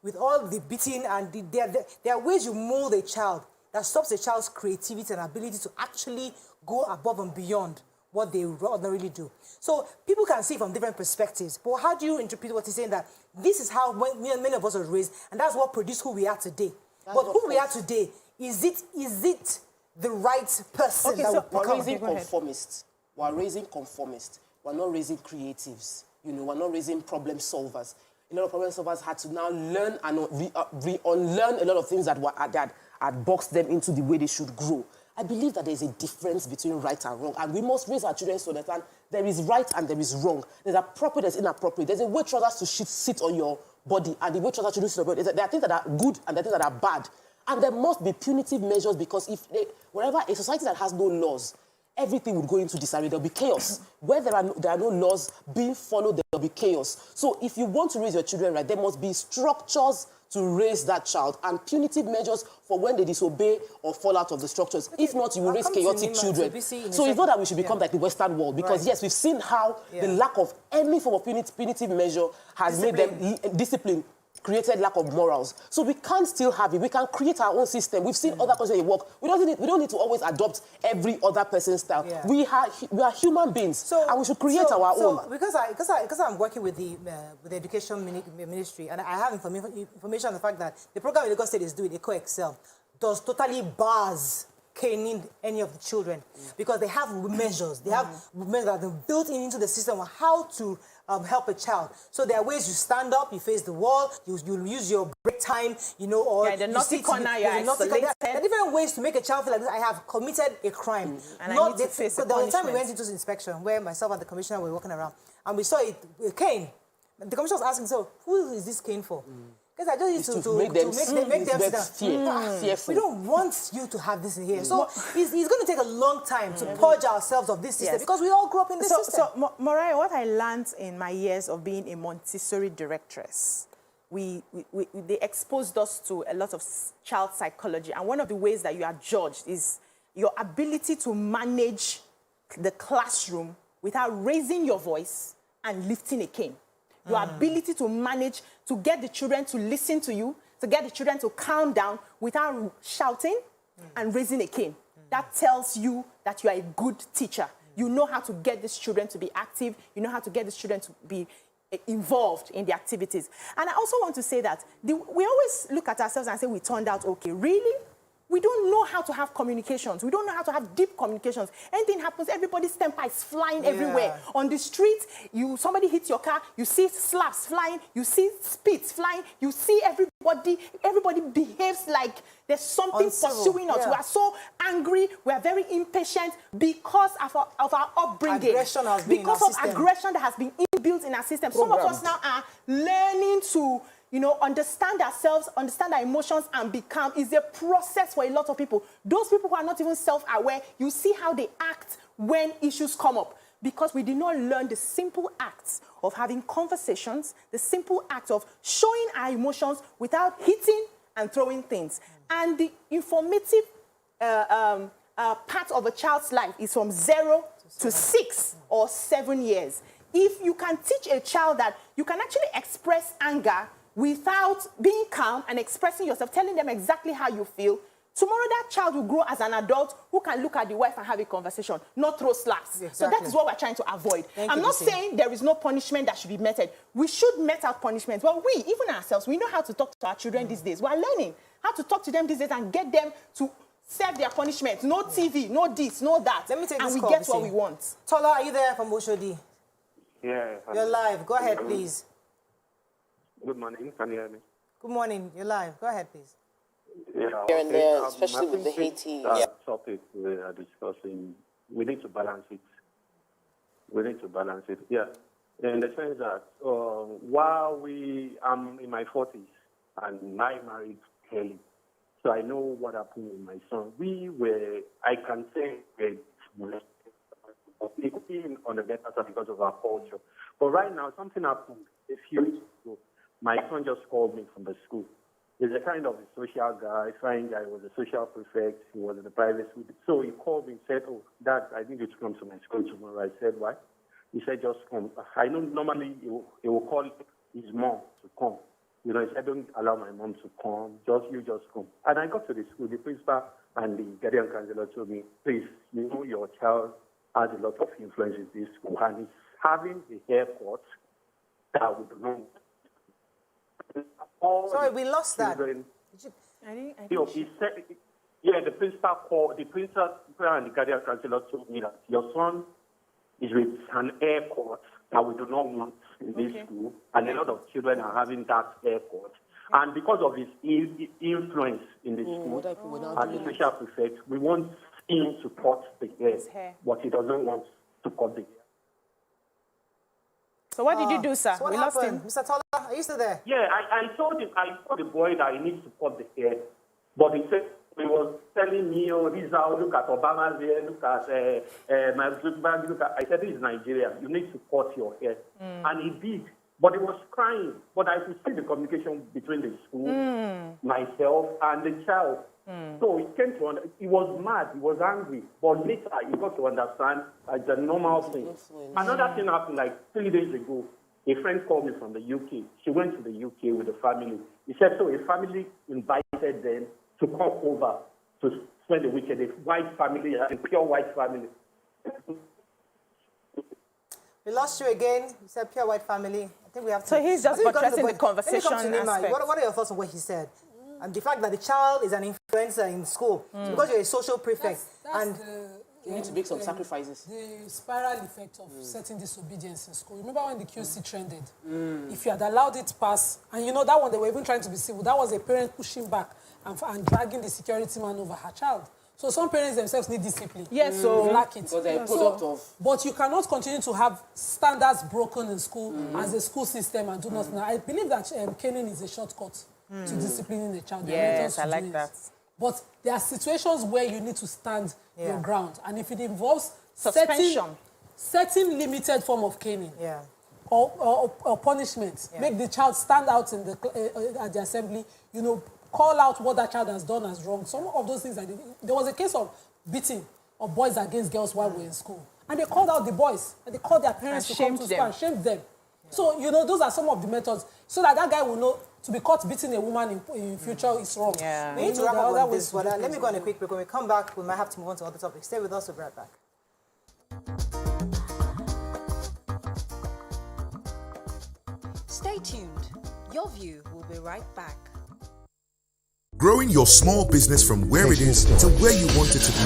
With all the beating and there are ways you mold a child that stops a child's creativity and ability to actually go above and beyond what they ordinarily do. So people can see from different perspectives, but how do you interpret what he's saying, that this is how many of us were raised, and that's what produced who we are today. But who we are today, is it the right person? Okay, that so we're raising conformists. We're raising conformists. We're not raising creatives. You know, we're not raising problem solvers. A lot of problem solvers had to now learn and unlearn a lot of things that had boxed them into the way they should grow. I believe that there's a difference between right and wrong, and we must raise our children to understand there is right and there is wrong. There's appropriate, there's inappropriate. There's a way trousers to sit on your body, and the way trousers should sit on your body. There are things that are good and there are things that are bad. And there must be punitive measures, because wherever a society that has no laws, everything would go into disarray. There'll be chaos. Where there are no laws being followed, there'll be chaos. So if you want to raise your children right, there must be structures to raise that child and punitive measures for when they disobey or fall out of the structures. Okay, if not, you will raise chaotic children. So it's not that we should become like the Western world, because yes, we've seen how the lack of any form of punitive measure has made them discipline. Created lack of morals. So we can't still have it. We can create our own system. We've seen other countries work. We don't need to always adopt every other person's style. Yeah. We are human beings, and we should create our own. Because I'm working with the education ministry, and I have information on the fact that the program in Lagos State is doing, EcoExcel, does totally bars caning any of the children, because they have measures. They have measures that are built into the system on how to help a child. So there are ways you stand up, you face the wall, you use your break time, or the naughty corner, you're isolated. There are different ways to make a child feel like, I have committed a crime. And I need to face the punishment. There was a time we went into inspection where myself and the commissioner were walking around, and we saw a cane. The commissioner was asking, so who is this cane for? Because I just used to make them sit down. We don't want you to have this in here. So it's going to take a long time to purge ourselves of this system, because we all grew up in this system. So, Mariah, what I learned in my years of being a Montessori directress, they exposed us to a lot of child psychology. And one of the ways that you are judged is your ability to manage the classroom without raising your voice and lifting a cane. Your ability to manage, to get the children to listen to you, to get the children to calm down without shouting and raising a cane. That tells you that you are a good teacher. You know how to get these children to be active. You know how to get these children to be involved in the activities. And I also want to say that we always look at ourselves and say we turned out okay. Really? We don't know how to have communications. We don't know how to have deep communications. Anything happens, everybody's temper is flying everywhere. On the street, somebody hits your car, you see slaps flying, you see spits flying, you see everybody behaves like there's something pursuing us. We are so angry, we are very impatient because of our upbringing. Aggression has been because in our of system. aggression that has been inbuilt in our system. Some of us now are learning to understand ourselves, understand our emotions, and become is a process for a lot of people. Those people who are not even self-aware, you see how they act when issues come up. Because we did not learn the simple acts of having conversations, the simple act of showing our emotions without hitting and throwing things. And the informative part of a child's life is from 0 to 6 or 7 years. If you can teach a child that you can actually express anger without being calm and expressing yourself, telling them exactly how you feel, tomorrow that child will grow as an adult who can look at the wife and have a conversation, not throw slaps. Exactly. So that is what we're trying to avoid. I'm not saying there is no punishment that should be meted. We should met out punishments. But we, even ourselves, we know how to talk to our children these days. We're learning how to talk to them these days and get them to serve their punishment. No TV, no this, no that. Let me take this and we call, get what we want. Tola, are you there from Oshodi? Yeah. You're live. Go ahead, please. Good morning. Can you hear me? Good morning. You're live. Go ahead, please. Yeah. Here and there, especially with the Haiti. Topic we are discussing, we need to balance it. We need to balance it. Yeah. In the sense that while I'm in my 40s and I married Kelly, so I know what happened with my son. I can say, it could be on the better side because of our culture. But right now, something happened a few weeks ago. My son just called me from the school. He's a kind of a social guy, fine guy, was a social prefect, he was in the private school. So he called me and said, "Oh, Dad, I need you to come to my school tomorrow." I said, "Why?" He said, "Just come." I know normally he will call his mom to come. He said, "Don't allow my mom to come, you just come." And I got to the school, the principal and the guardian counselor told me, "Please, your child has a lot of influence in this school, and he's having the haircut that we don't know." Sorry, we lost that. He said, the principal called, the principal and the guardian counselor told me that your son is with an haircut that we do not want in this school, and a lot of children are having that haircut. And because of his influence in the school, as a social prefect, we want him to cut the hair, but he doesn't want to cut the hair. So what did you do, sir? So what we happened? lost him. Mr. Tola, are you still there? Yeah, I told the boy that he needs to cut the hair, but he was telling me, "Oh, this is how, look at Obama's hair, look at my Zuckerberg, look at." I said, "This is Nigeria. You need to cut your hair," and he did. But he was crying. But I could see the communication between the school, myself, and the child. So he was mad, he was angry. But later, he got to understand it's a normal thing. Another thing happened like 3 days ago. A friend called me from the UK. She went to the UK with the family. He said, so a family invited them to come over to spend the weekend. A white family, a pure white family. We lost you again. You said pure white family. I think we have to... So he's just portraying the conversation aspect. What are your thoughts on what he said? And the fact that the child is an influencer in school. So because you're a social prefect. You need to make some sacrifices. The spiral effect of certain disobedience in school. Remember when the QC trended? If you had allowed it to pass, and that one they were even trying to be civil, that was a parent pushing back and dragging the security man over her child. So some parents themselves need discipline. Yes, so they lack it. Because they're a product of... But you cannot continue to have standards broken in school as a school system and do nothing. I believe that caning is a shortcut to disciplining a child. Yes, I like that. But there are situations where you need to stand your ground. And if it involves suspension, certain limited form of caning or punishment, make the child stand out in at the assembly, call out what that child has done as wrong. Some of those things, there was a case of beating of boys against girls while we were in school. And they called out the boys, and they called their parents to come to school and shamed them. So, those are some of the methods, so that guy will know to be caught beating a woman in future is wrong. Yeah. We need to wrap up on this, but let me go on a quick break. When we come back, we might have to move on to other topics. Stay with us, we'll be right back. Stay tuned. Your View will be right back. Growing your small business from where it is to where you want it to be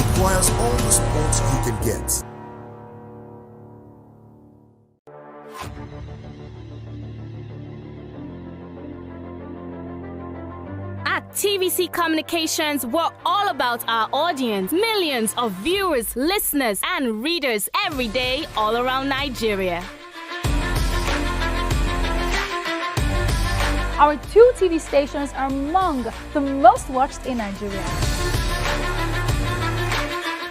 requires all the support you can get. At TVC Communications, we're all about our audience. Millions of viewers, listeners, and readers every day all around Nigeria. Our 2 TV stations are among the most watched in Nigeria.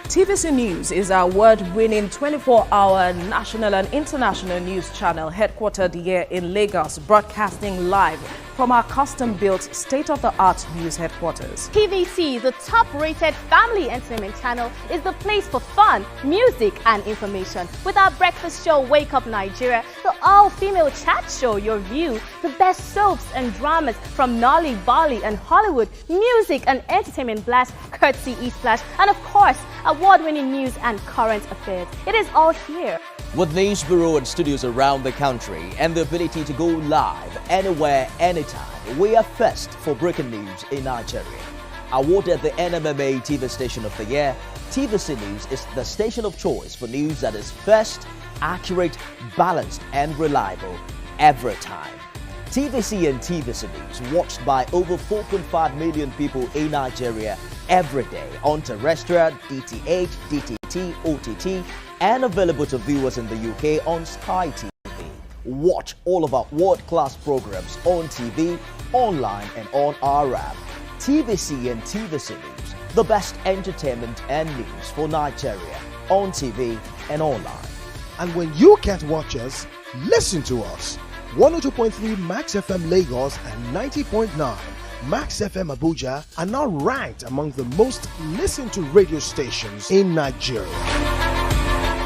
TVC News is our award-winning 24-hour national and international news channel headquartered here in Lagos, broadcasting live from our custom-built state-of-the-art news headquarters. TVC, the top-rated family entertainment channel, is the place for fun, music, and information. With our breakfast show, Wake Up Nigeria, the all-female chat show, Your View, the best soaps and dramas from Nolly, Bali, and Hollywood, music and entertainment blast, courtesy E-Splash, and of course, award-winning news and current affairs. It is all here. With news bureau and studios around the country and the ability to go live anywhere, anytime, we are first for breaking news in Nigeria. Awarded the NMMA TV Station of the Year, TVC News is the station of choice for news that is first, accurate, balanced, and reliable every time. TVC and TVC News watched by over 4.5 million people in Nigeria every day on terrestrial, DTH, DTT, OTT, and available to viewers in the UK on Sky TV. Watch all of our world-class programs on TV, online, and on our app. TVC and TVC News, the best entertainment and news for Nigeria on TV and online. And when you can't watch us, listen to us. 102.3 Max FM Lagos and 90.9 Max FM Abuja are now ranked among the most listened to radio stations in Nigeria.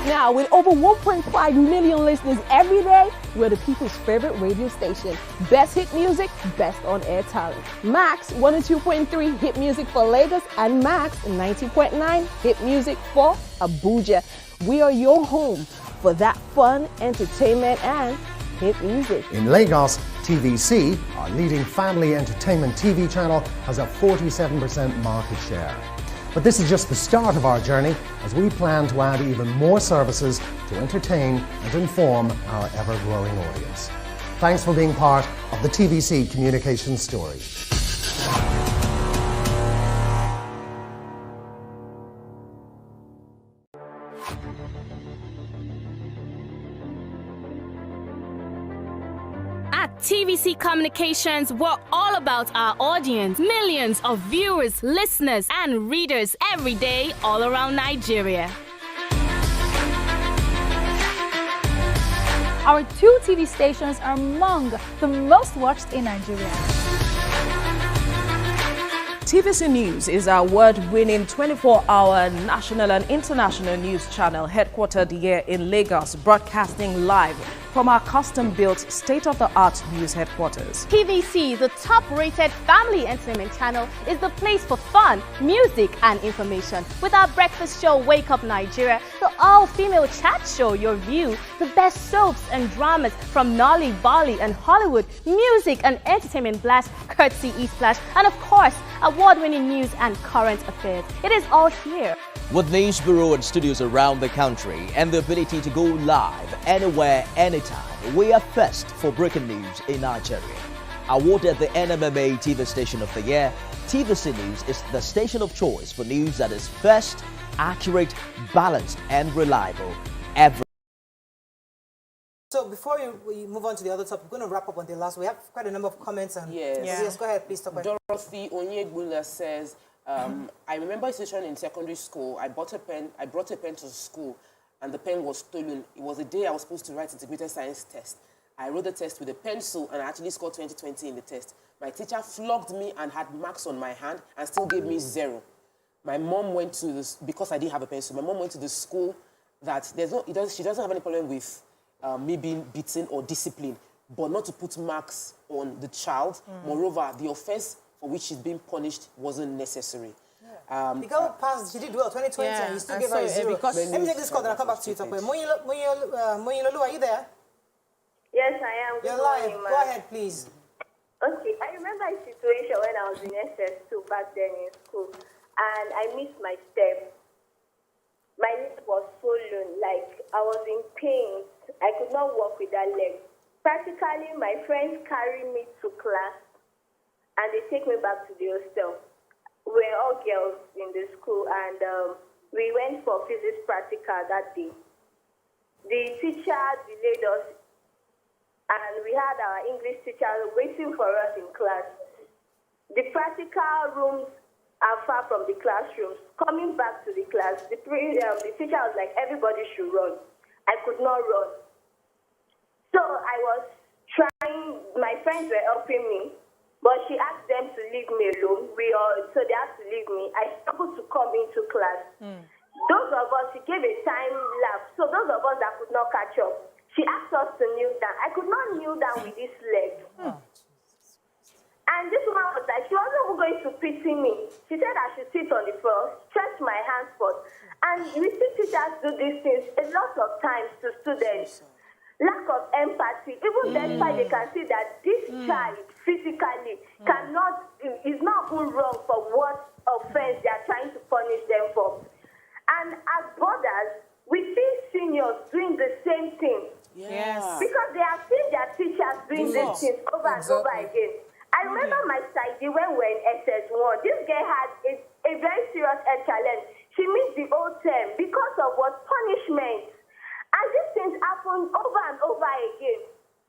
Now, with over 1.5 million listeners every day, we're the people's favorite radio station. Best hit music, best on-air talent. Max 102.3 hit music for Lagos and Max 90.9 hit music for Abuja. We are your home for that fun, entertainment, and hit music. In Lagos, TVC, our leading family entertainment TV channel, has a 47% market share. But this is just the start of our journey, as we plan to add even more services to entertain and inform our ever-growing audience. Thanks for being part of the TVC Communications story. At TVC Communications, we're all about our audience. Millions of viewers, listeners, and readers every day all around Nigeria. Our 2 TV stations are among the most watched in Nigeria. TVC News is our award-winning 24-hour national and international news channel headquartered here in Lagos, broadcasting live from our custom-built state-of-the-art news headquarters. TVC, the top-rated family entertainment channel, is the place for fun, music, and information. With our breakfast show, Wake Up Nigeria, the all-female chat show, Your View, the best soaps and dramas from Nolly, Bali, and Hollywood, music and entertainment blast, courtesy E-Splash, and of course, award-winning news and current affairs. It is all here. With news bureau and studios around the country and the ability to go live anywhere, anytime, we are first for breaking news in Nigeria. Awarded the NMMA TV Station of the Year, TVC News is the station of choice for news that is first, accurate, balanced, and reliable every. So before we move on to the other topic, we're going to wrap up on the last. We have quite a number of comments. And yes, go ahead, please. Dorothy Onyegbula says, I remember a situation in secondary school. I brought a pen to school, and the pen was stolen. It was the day I was supposed to write integrated science test. I wrote the test with a pencil, and I actually scored 20/20 in the test. My teacher flogged me and had marks on my hand and still gave me 0. My mom went to this, because I didn't have a pencil, my mom went to the school that she doesn't have any problem with me being beaten or disciplined, but not to put marks on the child. Moreover, the offense for which she's being punished wasn't necessary. The girl passed, she did well, 2020, and you still gave her a 0. Let me take this call, then I'll come back to you. Moyinlolu, are you there? Yes, I am. You're live. Go ahead, please. Okay, I remember remember a situation when I was in SS2 back then in school, and I missed my step. My leg was swollen, like I was in pain. I could not walk with that leg. Practically, my friends carry me to class, and they take me back to the hostel. We're all girls in the school, and we went for physics practical that day. The teacher delayed us, and we had our English teacher waiting for us in class. The practical rooms are far from the classrooms. Coming back to the class, the teacher was like, everybody should run. I could not run. So I was trying, my friends were helping me, but she asked them to leave me alone. So they had to leave me. I struggled to come into class. Those of us, she gave a time lapse. So those of us that could not catch up, she asked us to kneel down. I could not kneel down with this leg. And this woman was like, she wasn't even going to pity me. She said I should sit on the floor, stretch my hands forth. And we see teachers do these things a lot of times to students. Lack of empathy. Even despite they can see that this child physically is not even wrong for what offense they are trying to punish them for. And as brothers, we see seniors doing the same thing. Yes. Because they have seen their teachers doing these things over and over again. I remember my side when we were in SS1. This girl had a very serious health challenge. She missed the whole term because of what punishment. And these things happen over and over again.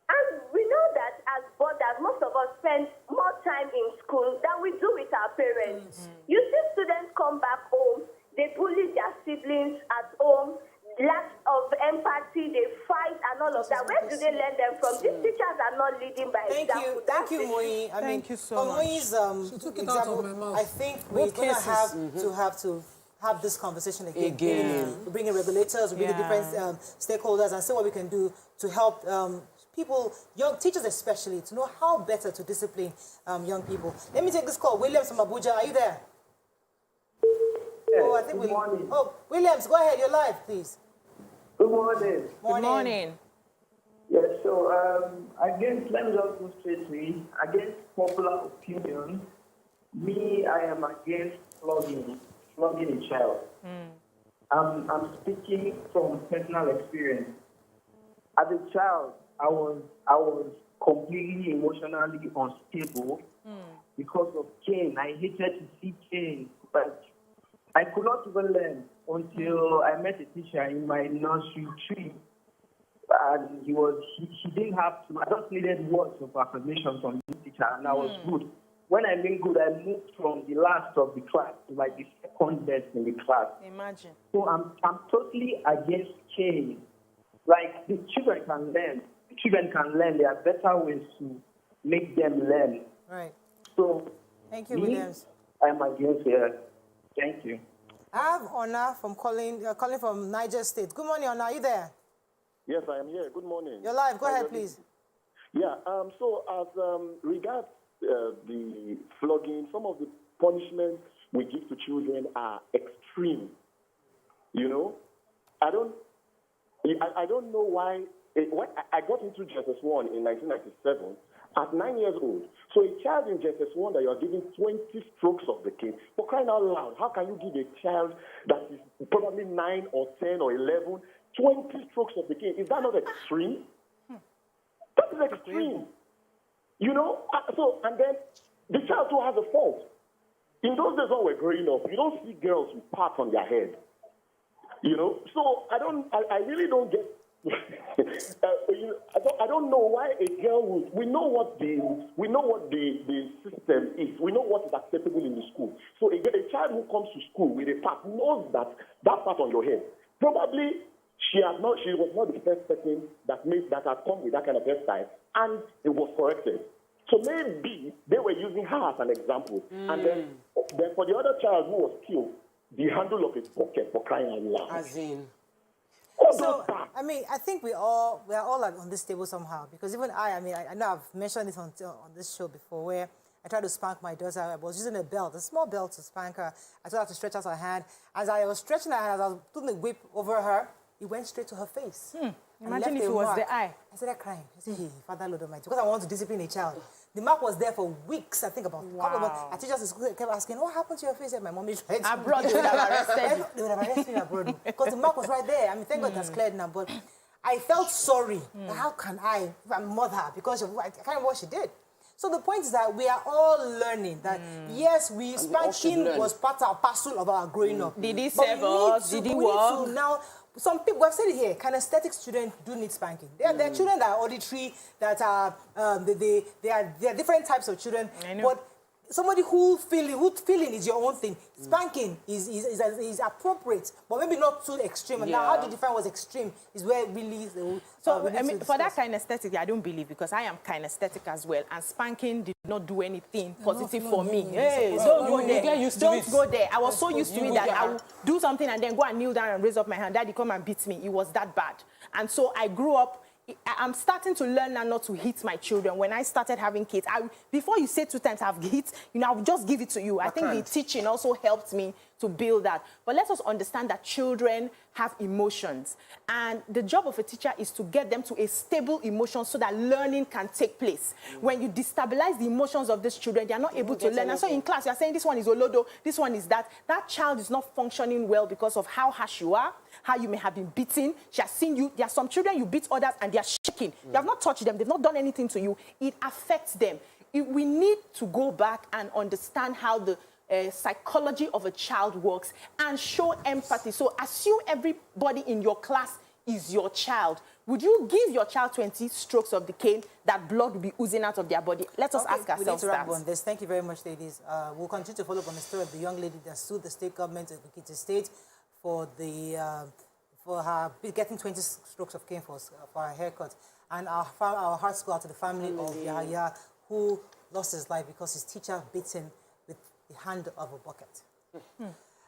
And we know that as brothers, most of us spend more time in school than we do with our parents. You see students come back home, they bully their siblings at home, lack of empathy, they fight and all of that. Where do they learn them from? These teachers are not leading by example. Thank you, Moi. Thank you so much. Moi's She took it out of my mouth. I think we're going to have this conversation again. We're bringing regulators, we're bringing different stakeholders and see what we can do to help people, young teachers especially, to know how better to discipline young people. Let me take this call. Williams from Abuja, are you there? Yes, I think good morning. Oh, Williams, go ahead. You're live, please. Good morning. Good morning. Yes, so against, let me just go straight to it. Against popular opinion, I am against flogging a child. I'm speaking from personal experience. As a child, I was completely emotionally unstable because of cane. I hated to see cane, but I could not even learn until I met a teacher in my nursery tree. And he didn't have to, I just needed words of affirmation from this teacher, and I was good. When I mean good, I moved from the last of the class to like the second best in the class. Imagine. So I'm totally against cane. Like, the children can learn. The children can learn. There are better ways to make them learn. Right. So, thank you, Williams. I'm against it. Thank you. I have Ona from calling from Niger State. Good morning, Ona. Are you there? Yes, I am here. Good morning. You're live. Go ahead, please. Yeah. So as regards the flogging, some of the punishments we give to children are extreme. You know, I don't know why. I got into JSS1 in 1997 at 9 years old. So a child in JSS1 that you are giving 20 strokes of the cane, for crying out loud, how can you give a child that is probably 9 or 10 or 11 20 strokes of the cane? Is that not extreme? That is extreme. You know, and then the child too has a fault. In those days when we're growing up, you don't see girls with parts on their head. You know, so I really don't get. I don't know why a girl would. We know what the system is. We know what is acceptable in the school. So a child who comes to school with a part knows that part on your head. Probably she was not the first person that had come with that kind of hairstyle, and it was corrected. So maybe they were using her as an example, and then for the other child who was killed, the handle of his pocket, for crying out loud. As in. So, I mean, I think we are all on this table somehow, because even I know I've mentioned this on this show before, where I tried to spank my daughter. I was using a small belt to spank her. I told her to stretch out her hand. As I was stretching her hand, as I was putting the whip over her, it went straight to her face. Imagine if it was the eye. I started crying. I said, hey, Father Lord Almighty, because I want to discipline a child. The mark was there for weeks. I think about a couple of months. Our teachers in school kept asking, what happened to your face? And my mom is right. Abroad, they would have arrested you. They would have arrested me abroad because the mark was right there. I mean, thank God it has cleared now. But I felt sorry. How can I, my mother, because I can't remember what she did. So the point is that we are all learning that, yes, spanking was part and parcel of our growing up. Did he serve us? Did he work? Now, some people, I've said it here, kinesthetic students do need spanking. There are children that are auditory, that are, there are different types of children. But somebody who feeling is your own thing. Spanking is appropriate, but maybe not too extreme. And now, how do you define what's extreme is where really... I mean, for that kinesthetic, I don't believe, because I am kinesthetic as well, and spanking did not do anything positive for me. Hey, don't go there. Don't go there. I was so used to it that I would do something and then go and kneel down and raise up my hand. Daddy, come and beat me. It was that bad. And so I grew up. I'm starting to learn now not to hit my children. When I started having kids, before you say 2 times I've hit, I will just give it to you. I think the teaching also helped me to build that. But let us understand that children have emotions. And the job of a teacher is to get them to a stable emotion so that learning can take place. When you destabilize the emotions of these children, they are not able to learn. And so in class, you are saying this one is Olodo, this one is that. That child is not functioning well because of how harsh you are, how you may have been beaten. She has seen you. There are some children you beat others and they are shaking. You have not touched them. They've not done anything to you. It affects them. We need to go back and understand how the psychology of a child works and show empathy. So assume everybody in your class is your child. Would you give your child 20 strokes of the cane that blood will be oozing out of their body? Let us ask ourselves we need to wrap that. on this. Thank you very much, ladies. We'll continue to follow up on the story of the young lady that sued the state government of Ekiti State for her getting 20 strokes of cane for her haircut. And our hearts go out to the family of Yahya, who lost his life because his teacher beat him with the hand of a bucket.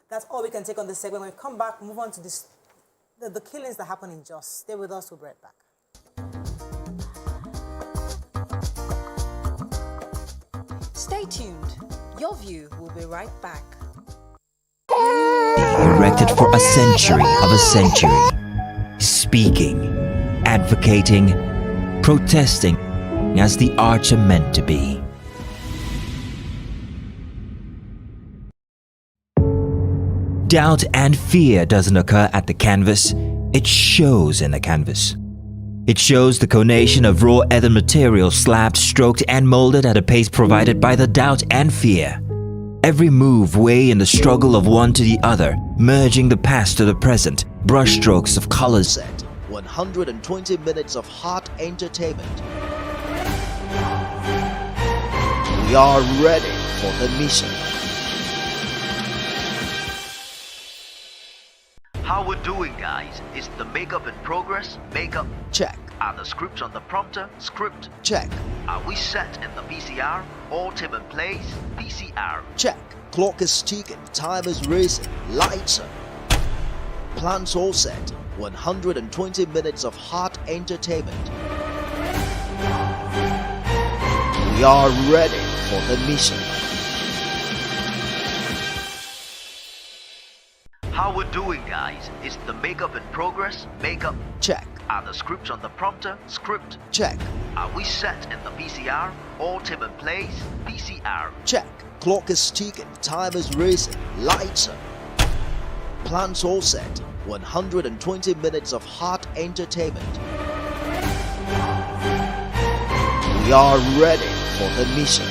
That's all we can take on this segment. When we come back, move on to the killings that happen in Jos. Stay with us, we'll be right back. Stay tuned. Your View will be right back. Erected for a century of a century. Speaking, advocating, protesting as the arts are meant to be. Doubt and fear doesn't occur at the canvas, it shows in the canvas. It shows the conation of raw earthen material slabbed, stroked and molded at a pace provided by the doubt and fear. Every move way in the struggle of one to the other, merging the past to the present, brushstrokes of colors. Set 120 minutes of hot entertainment. We are ready for the mission. How we're doing, guys? Is the makeup in progress? Makeup check. Are the scripts on the prompter? Script check. Are we set in the VCR? All team in place? VCR check. Clock is ticking, time is racing, lights up. Plans all set. 120 minutes of hot entertainment. We are ready for the mission. How we're doing, guys? Is the makeup in progress? Makeup check. Are the scripts on the prompter? Script check. Are we set in the VCR? All team in place? VCR check. Clock is ticking, time is racing, lights up. Plans all set. 120 minutes of hot entertainment. We are ready for the mission.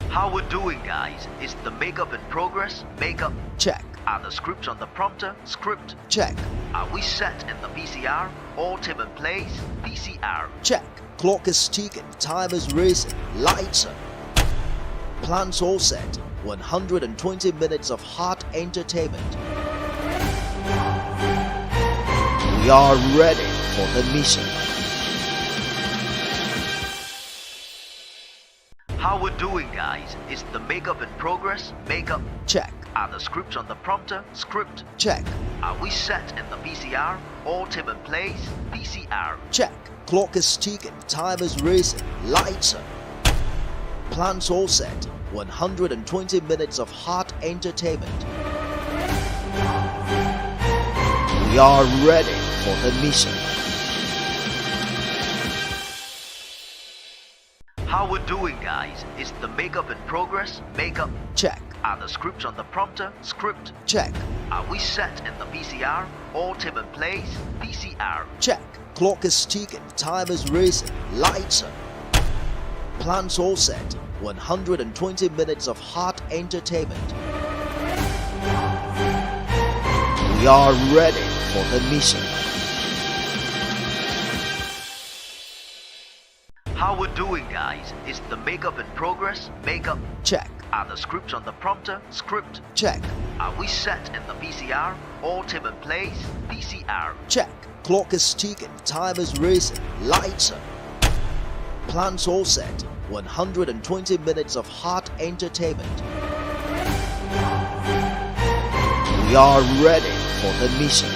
How we're doing, guys? Is the makeup in progress? Makeup check. Are the scripts on the prompter? Script check. Are we set in the VCR? All team in place? VCR check. Clock is ticking, time is racing, lights up. Plans all set. 120 minutes of hot entertainment. We are ready for the mission. How we're doing, guys? Is the makeup in progress? Makeup check. Are the scripts on the prompter? Script check. Are we set in the VCR? All team in place? VCR check. Clock is ticking, time is racing, lights up. Plans all set. 120 minutes of hot entertainment. We are ready for the mission. How we're doing, guys. Is the makeup in progress? Makeup. Check. Are the scripts on the prompter? Script. Check. Are we set in the PCR? All team in place? PCR. Check. Clock is ticking, time is racing, lights on. Plans all set. 120 minutes of hot entertainment. We are ready for the mission. How we're doing, guys. Is the makeup in progress? Makeup. Check. Are the scripts on the prompter? Script. Check. Are we set in the PCR? All team in place? PCR. Check. Clock is ticking, time is racing, lights on. Plans all set. 120 minutes of hot entertainment. We are ready for the mission.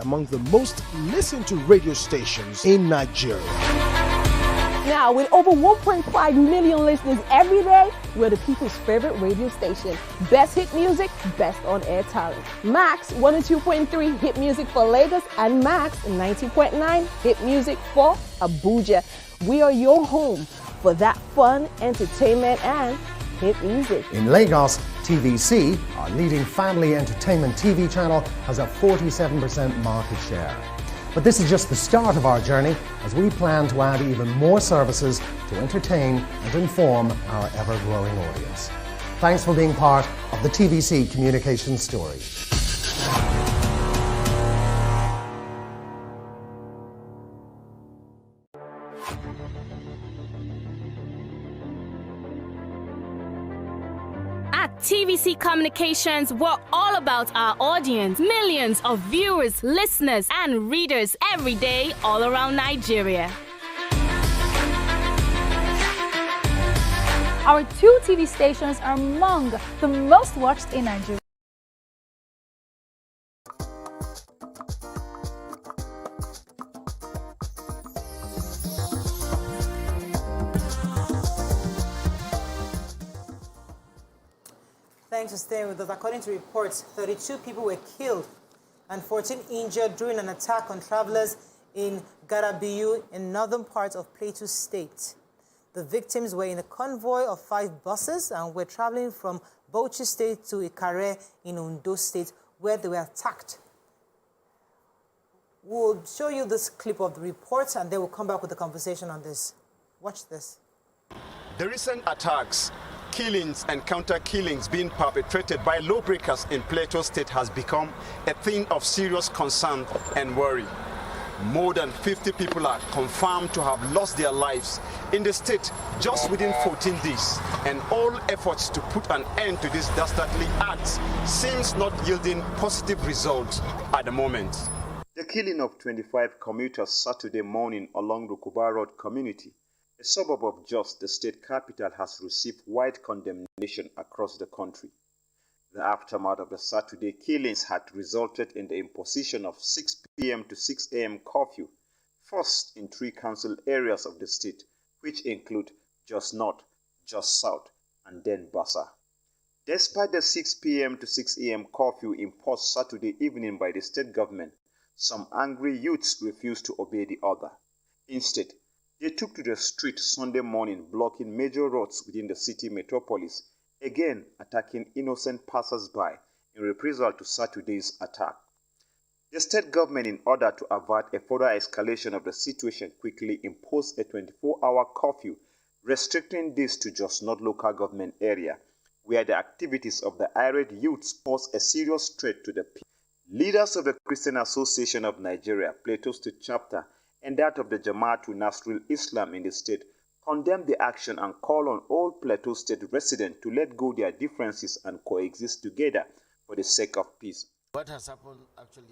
Among the most listened to radio stations in Nigeria. Now, with over 1.5 million listeners every day, we're the people's favorite radio station. Best hit music, best on-air talent. Max 102.3 hit music for Lagos and Max 90.9 hit music for Abuja. We are your home for that fun, entertainment, and hit music. In Lagos, TVC, our leading family entertainment TV channel, has a 47% market share. But this is just the start of our journey, as we plan to add even more services to entertain and inform our ever-growing audience. Thanks for being part of the TVC communication story. TVC Communications, we're all about our audience. Millions of viewers, listeners, and readers every day all around Nigeria. Our 2 TV stations are among the most watched in Nigeria. Thanks for staying with us. According to reports, 32 people were killed and 14 injured during an attack on travelers in Garabiyu in northern part of Plateau State. The victims were in a convoy of 5 buses and were traveling from Bauchi State to Ikare in Ondo State, where they were attacked. We'll show you this clip of the report and then we'll come back with a conversation on this. Watch this. The recent attacks, killings and counter-killings being perpetrated by lawbreakers in Plateau State has become a thing of serious concern and worry. More than 50 people are confirmed to have lost their lives in the state just within 14 days, and all efforts to put an end to these dastardly acts seems not yielding positive results at the moment. The killing of 25 commuters Saturday morning along Rukuba Road community, a suburb of Jos, the state capital, has received wide condemnation across the country. The aftermath of the Saturday killings had resulted in the imposition of 6 p.m. to 6 a.m. curfew, first in 3 council areas of the state, which include Jos North, Jos South, and then Bassa. Despite the 6 p.m. to 6 a.m. curfew imposed Saturday evening by the state government, some angry youths refused to obey the order. Instead, they took to the street Sunday morning, blocking major roads within the city metropolis, again attacking innocent passers-by in reprisal to Saturday's attack. The state government, in order to avert a further escalation of the situation, quickly imposed a 24-hour curfew, restricting this to Jos North local government area, where the activities of the irate youths pose a serious threat to the people. Leaders of the Christian Association of Nigeria, Plateau State Chapter, and that of the Jamaatul Nasrul Islam in the state condemned the action and called on all Plateau State residents to let go their differences and coexist together for the sake of peace. What has happened actually?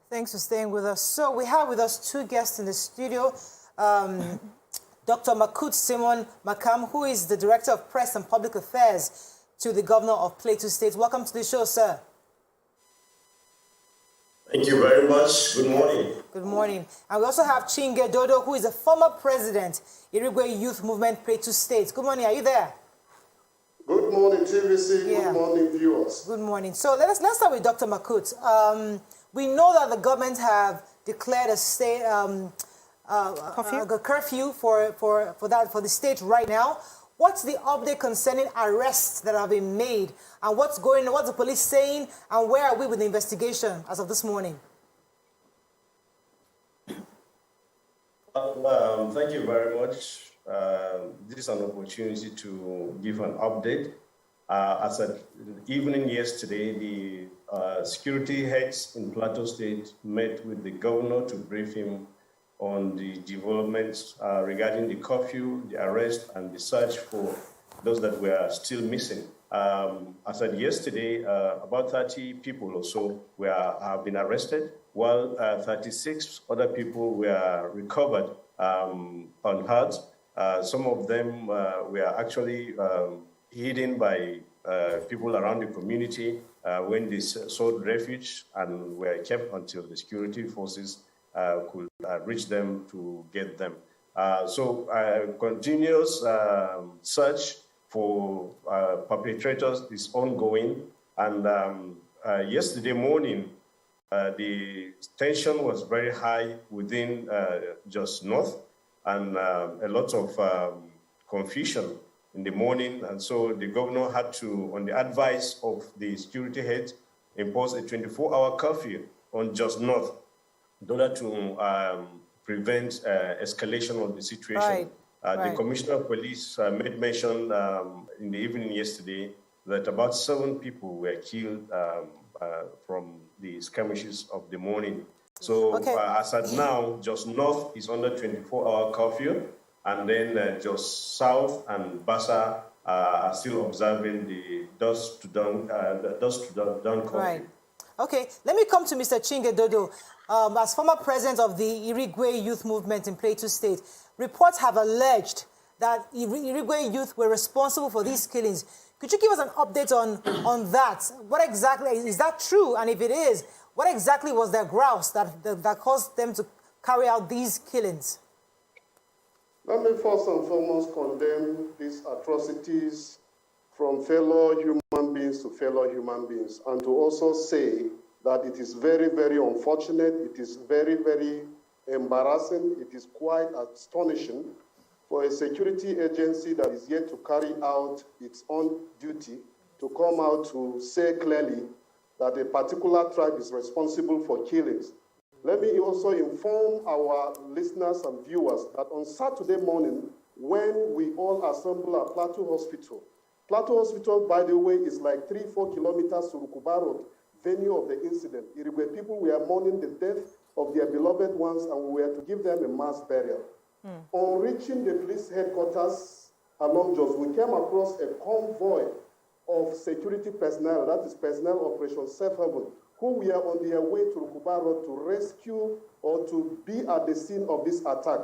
Thanks for staying with us. So we have with us 2 guests in the studio. Dr. Makut Simon Makam, who is the Director of Press and Public Affairs to the Governor of Plateau State. Welcome to the show, sir. Thank you very much. Good morning. Good morning. And we also have Chinge Dodo, who is the former president, Irigwe Youth Movement, Plateau State. Good morning. Are you there? Good morning, TVC. Yeah. Good morning, viewers. Good morning. So let's start with Dr. Makut. We know that the government have declared a state curfew for the state right now. What's the update concerning arrests that have been made, and what's the police saying, and where are we with the investigation as of this morning? Thank you very much. This is an opportunity to give an update. As at evening yesterday, the security heads in Plateau State met with the governor to brief him on the developments regarding the curfew, the arrest, and the search for those that were still missing. As of yesterday, about 30 people or so have been arrested, while 36 other people were recovered unhurt. Some of them were actually hidden by people around the community when they sought refuge and were kept until the security forces could reach them to get them. So continuous search for perpetrators is ongoing. And yesterday morning, the tension was very high within Jos North, and a lot of confusion in the morning. And so the governor had to, on the advice of the security head, impose a 24-hour curfew on Jos North in order to prevent escalation of the situation. Right. The Commissioner of Police made mention in the evening yesterday that about 7 people were killed from the skirmishes of the morning. So as at now, Jos North is under 24-hour curfew, and then Jos South and Bassa are still observing the dusk to dawn curfew. Right. Okay, let me come to Mr. Chinge Dodo. As former president of the Irigwe Youth Movement in Plateau State, reports have alleged that Irigwe youth were responsible for these killings. Could you give us an update on that? What exactly, is that true? And if it is, what exactly was their grouse that caused them to carry out these killings? Let me first and foremost condemn these atrocities from fellow human beings to fellow human beings, and to also say that it is very, very unfortunate, it is very, very embarrassing, it is quite astonishing for a security agency that is yet to carry out its own duty to come out to say clearly that a particular tribe is responsible for killings. Let me also inform our listeners and viewers that on Saturday morning, when we all assemble at Plateau Hospital. Plateau Hospital, by the way, is like 3-4 kilometers to Rukuba Road, venue of the incident. Irigwe people were mourning the death of their beloved ones, and we were to give them a mass burial. On reaching the police headquarters along Jos, we came across a convoy of security personnel, that is personnel Operation Safe Haven, who were on their way to Rukuba Road to rescue or to be at the scene of this attack.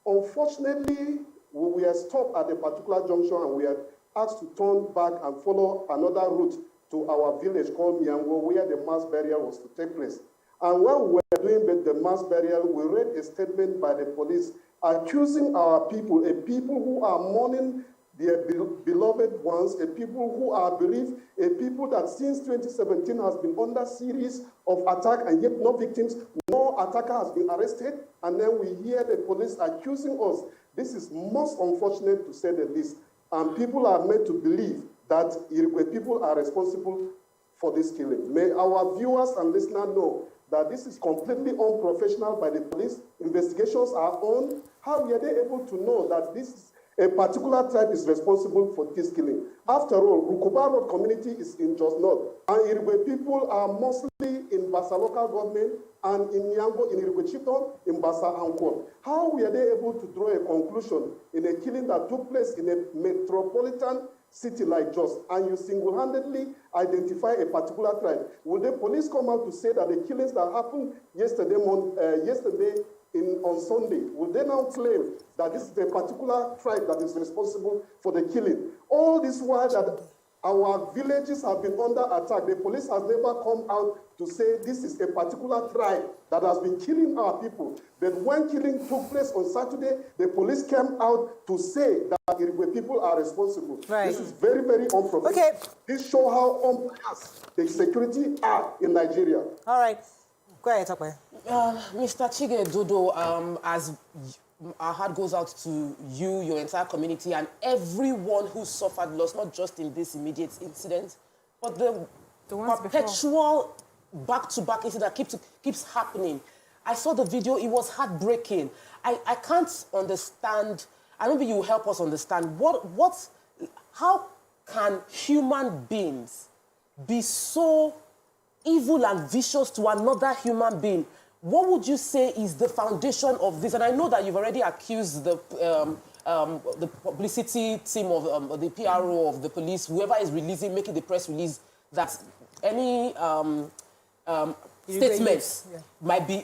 Unfortunately, we were stopped at a particular junction and we were asked to turn back and follow another route to our village called Miango, where the mass burial was to take place. And when we were doing the mass burial, we read a statement by the police accusing our people, a people who are mourning their beloved ones, a people who are bereaved, a people that since 2017 has been under series of attack and yet no victims, no attacker has been arrested, and then we hear the police accusing us. This is most unfortunate to say the least, and people are made to believe that Irigwe people are responsible for this killing. May our viewers and listeners know that this is completely unprofessional by the police. Investigations are on. How were they able to know that this is a particular tribe is responsible for this killing? After all, Rukuba Road community is in Jos North, and Irigwe people are mostly in Basa local government and in Nyango, in Irigwe Chiton, in Basa Ankwon. How were they able to draw a conclusion in a killing that took place in a metropolitan city like Jos, and you single-handedly identify a particular tribe? Will the police come out to say that the killings that happened yesterday on Sunday, will they now claim that this is a particular tribe that is responsible for the killing? All this while that our villages have been under attack, the police has never come out to say this is a particular tribe that has been killing our people. But when killing took place on Saturday, the police came out to say that Irigwe people are responsible. Right. This is very, very unprofessional. Okay. This shows how unbiased the security are in Nigeria. All right. Go ahead, talk about Mr. Chige Dodo, as our heart goes out to you, your entire community, and everyone who suffered loss, not just in this immediate incident, but the perpetual back-to-back incident that keeps happening. I saw the video, it was heartbreaking. I can't understand, and maybe you will help us understand, how can human beings be so evil and vicious to another human being? What would you say is the foundation of this? And I know that you've already accused the publicity team of the PRO of the police, whoever is making the press release, that any statements might be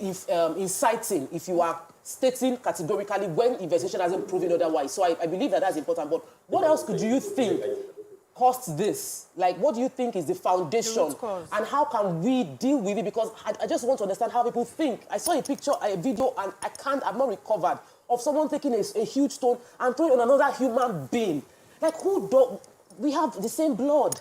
inciting if you are stating categorically when investigation hasn't proven otherwise. So I believe that that's important. But what else could you think caused this? Like, what do you think is the foundation? And how can we deal with it? Because I just want to understand how people think. I saw a video, and I've not recovered, of someone taking a huge stone and throwing it on another human being. Like, we have the same blood.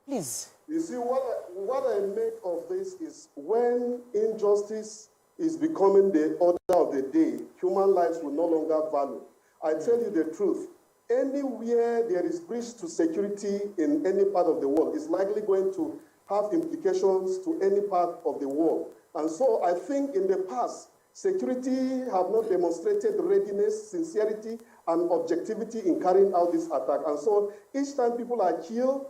Please. You see, what I make of this is when injustice is becoming the order of the day, human lives will no longer value. I tell you the truth. Anywhere there is breach to security in any part of the world is likely going to have implications to any part of the world. And so I think in the past, security have not demonstrated readiness, sincerity, and objectivity in carrying out this attack. And so each time people are killed,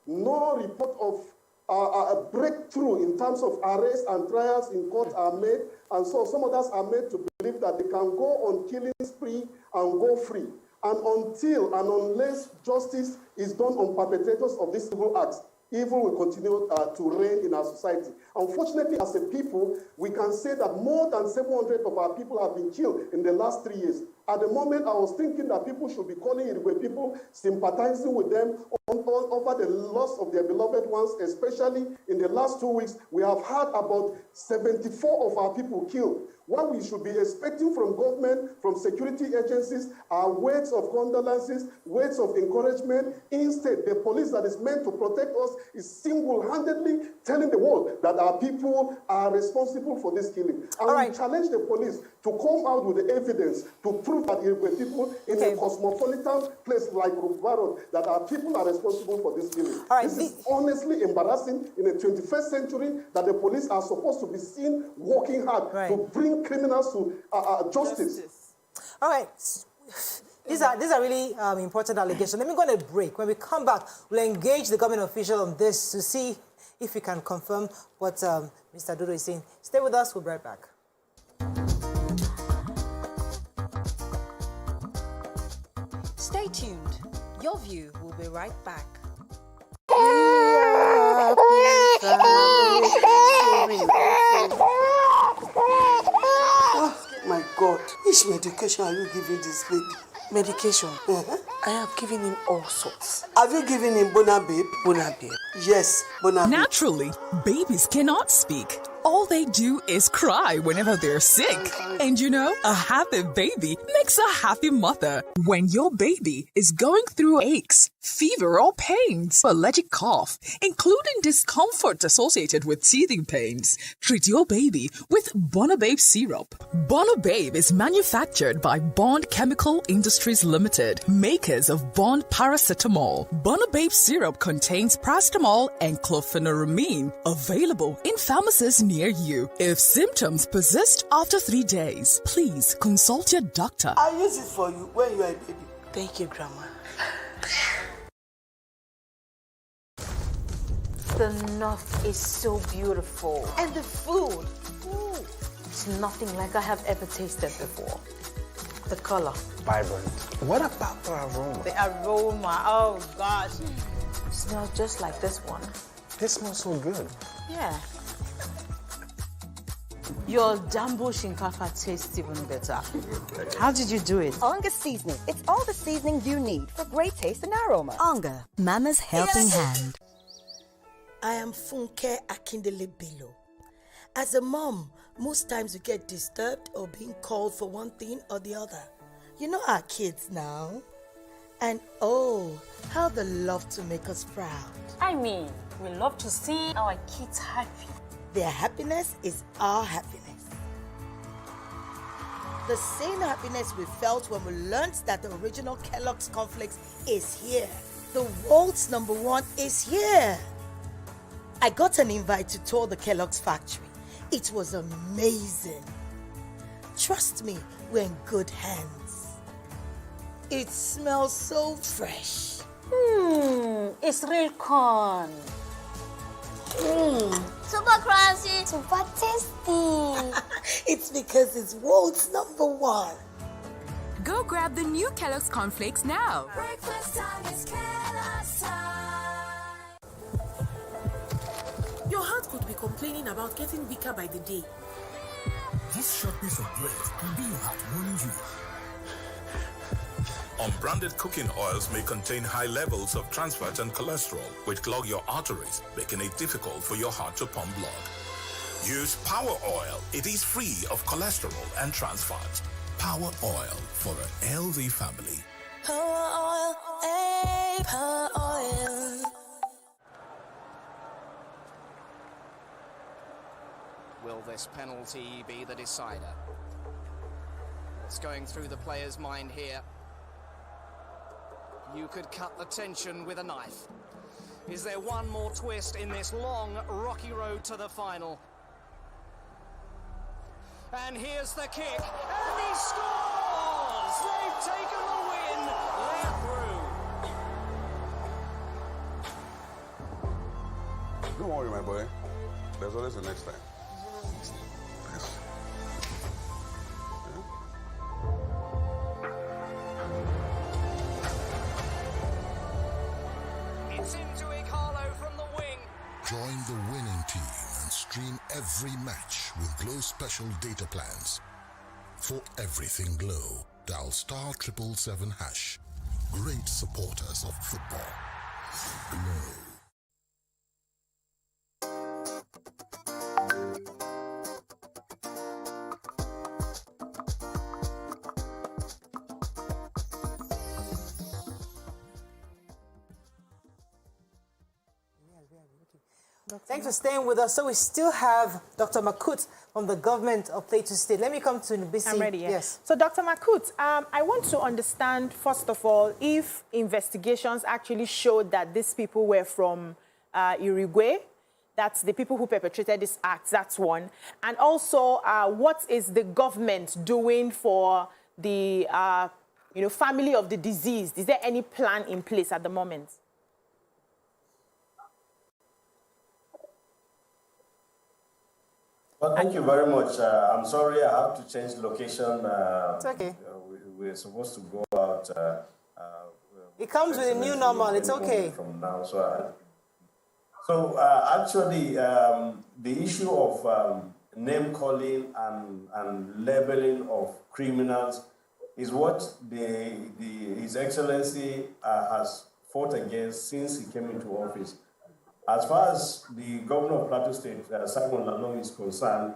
no report of a breakthrough in terms of arrests and trials in court are made. And so some of us are made to believe that they can go on killing spree and go free. And until and unless justice is done on perpetrators of these evil acts, evil will continue to reign in our society. Unfortunately, as a people, we can say that more than 700 of our people have been killed in the last 3 years. At the moment, I was thinking that people should be calling Irigwe people, sympathizing with them over the loss of their beloved ones, especially in the last 2 weeks. We have had about 74 of our people killed. What we should be expecting from government, from security agencies, are words of condolences, words of encouragement. Instead, the police that is meant to protect us is single-handedly telling the world that our people are responsible for this killing. And we challenge the police to come out with the evidence to prove that Irigwe people in a cosmopolitan place like Rukbaro, that our people are responsible for this killing. This is honestly embarrassing in the 21st century that the police are supposed to be seen working hard to bring criminals to justice. All right. These are really important allegations. Let me go on a break. When we come back, we'll engage the government official on this to see if we can confirm what Mr. Dodo is saying. Stay with us. We'll be right back. Stay tuned. Your view will be right back. Oh my God, which medication are you giving this baby? Medication? I have given him all sorts. Have you given him Bona Babe? Bona Babe. Yes, Bona Babe. Naturally, babies cannot speak. All they do is cry whenever they're sick. And you know, a happy baby makes a happy mother. When your baby is going through aches, fever or pains, allergic cough, including discomfort associated with teething pains, treat your baby with Bona Babe syrup. Bona Babe is manufactured by Bond Chemical Industries Limited, makers of Bond Paracetamol. Bona Babe syrup contains paracetamol and chlorpheniramine, available in pharmacies near you. If symptoms persist after 3 days, please consult your doctor. I'll use it for you when you are a baby. Thank you, Grandma. The north is so beautiful. And the food, it's nothing like I have ever tasted before. The color. Vibrant. What about the aroma? The aroma, oh gosh. It smells just like this one. This smells so good. Yeah. Your Dambo Shinkafa tastes even better. How did you do it? Onga seasoning. It's all the seasoning you need for great taste and aroma. Onga, Mama's helping hand. I am Funke Akindele Bello. As a mom, most times you get disturbed or being called for one thing or the other. You know our kids now. And oh, how they love to make us proud. I mean, we love to see our kids happy. Their happiness is our happiness. The same happiness we felt when we learned that the original Kellogg's cornflakes is here. The world's #1 is here. I got an invite to tour the Kellogg's factory. It was amazing. Trust me, we're in good hands. It smells so fresh. It's real corn. Super crunchy, super tasty. It's because it's world's #1. Go grab the new Kellogg's cornflakes now. Breakfast time is Kellogg's time. Your heart could be complaining about getting weaker by the day. This short piece of bread could be your heart warning you. Unbranded cooking oils may contain high levels of trans fat and cholesterol, which clog your arteries, making it difficult for your heart to pump blood. Use Power Oil. It is free of cholesterol and trans fat. Power Oil for a healthy family. Power oil, hey, power oil. Will this penalty be the decider? What's going through the player's mind here? You could cut the tension with a knife. Is there one more twist in this long, rocky road to the final? And here's the kick, and he scores! They've taken the win, they're through. Don't worry, my boy. There's always the next time. Join the winning team and stream every match with Glow special data plans. For everything Glow, dial *777#. Great supporters of football. Glow. Thanks for staying with us. So we still have Dr. Makut from the government of Plateau State. Let me come to Nbisi. I'm ready, Yes. So, Dr. Makut, I want to understand, first of all, if investigations actually showed that these people were from Uruguay, that's the people who perpetrated this act, that's one. And also, what is the government doing for the family of the deceased? Is there any plan in place at the moment? Well, thank you very much. I'm sorry I have to change location. It's okay. We're supposed to go out. It comes with a new normal. It's okay. From now, actually, the issue of name calling and labeling of criminals is what His Excellency has fought against since he came into office. As far as the governor of Plateau State, Simon Lalong, is concerned,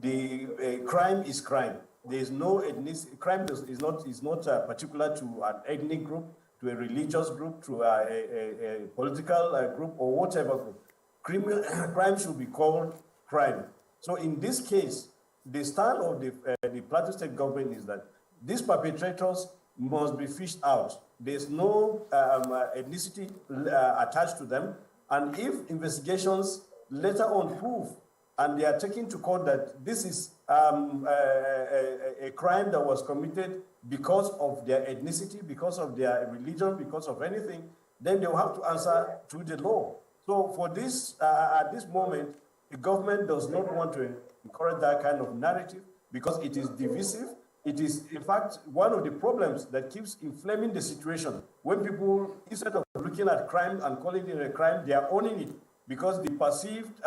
the crime is crime. There is no ethnicity. Crime is not particular to an ethnic group, to a religious group, to a political group, or whatever group. Crime should be called crime. So in this case, the stand of the Plateau State government is that these perpetrators must be fished out. There's no ethnicity attached to them. And if investigations later on prove, and they are taken to court that this is a crime that was committed because of their ethnicity, because of their religion, because of anything, then they will have to answer to the law. So for this, at this moment, the government does not want to encourage that kind of narrative because it is divisive. It is, in fact, one of the problems that keeps inflaming the situation. When people, instead of looking at crime and calling it a crime, they are owning it because the perceived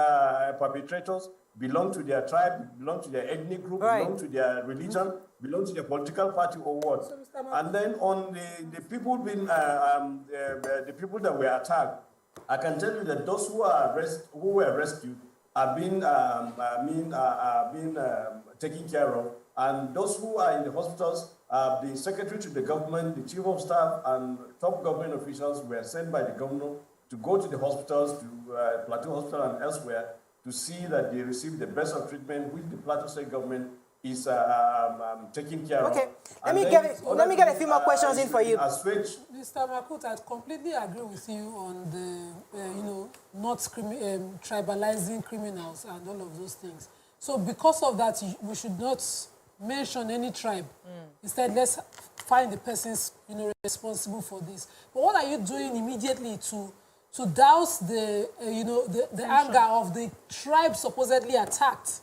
perpetrators belong to their tribe, belong to their ethnic group, belong to their religion, belong to their political party or what. And then on the people being, the people that were attacked, I can tell you that those who were rescued are being taken care of. And those who are in the hospitals, the secretary to the government, the chief of staff, and top government officials were sent by the governor to go to the hospitals, to Plateau Hospital and elsewhere, to see that they receive the best of treatment, which the Plateau State government is taking care of. Okay, let me get a few more questions in for you. Mr. Makut, I completely agree with you on the, not tribalizing criminals and all of those things. So because of that, we should not mention any tribe. Instead, let's find the persons responsible for this. But what are you doing immediately to douse the anger of the tribe supposedly attacked?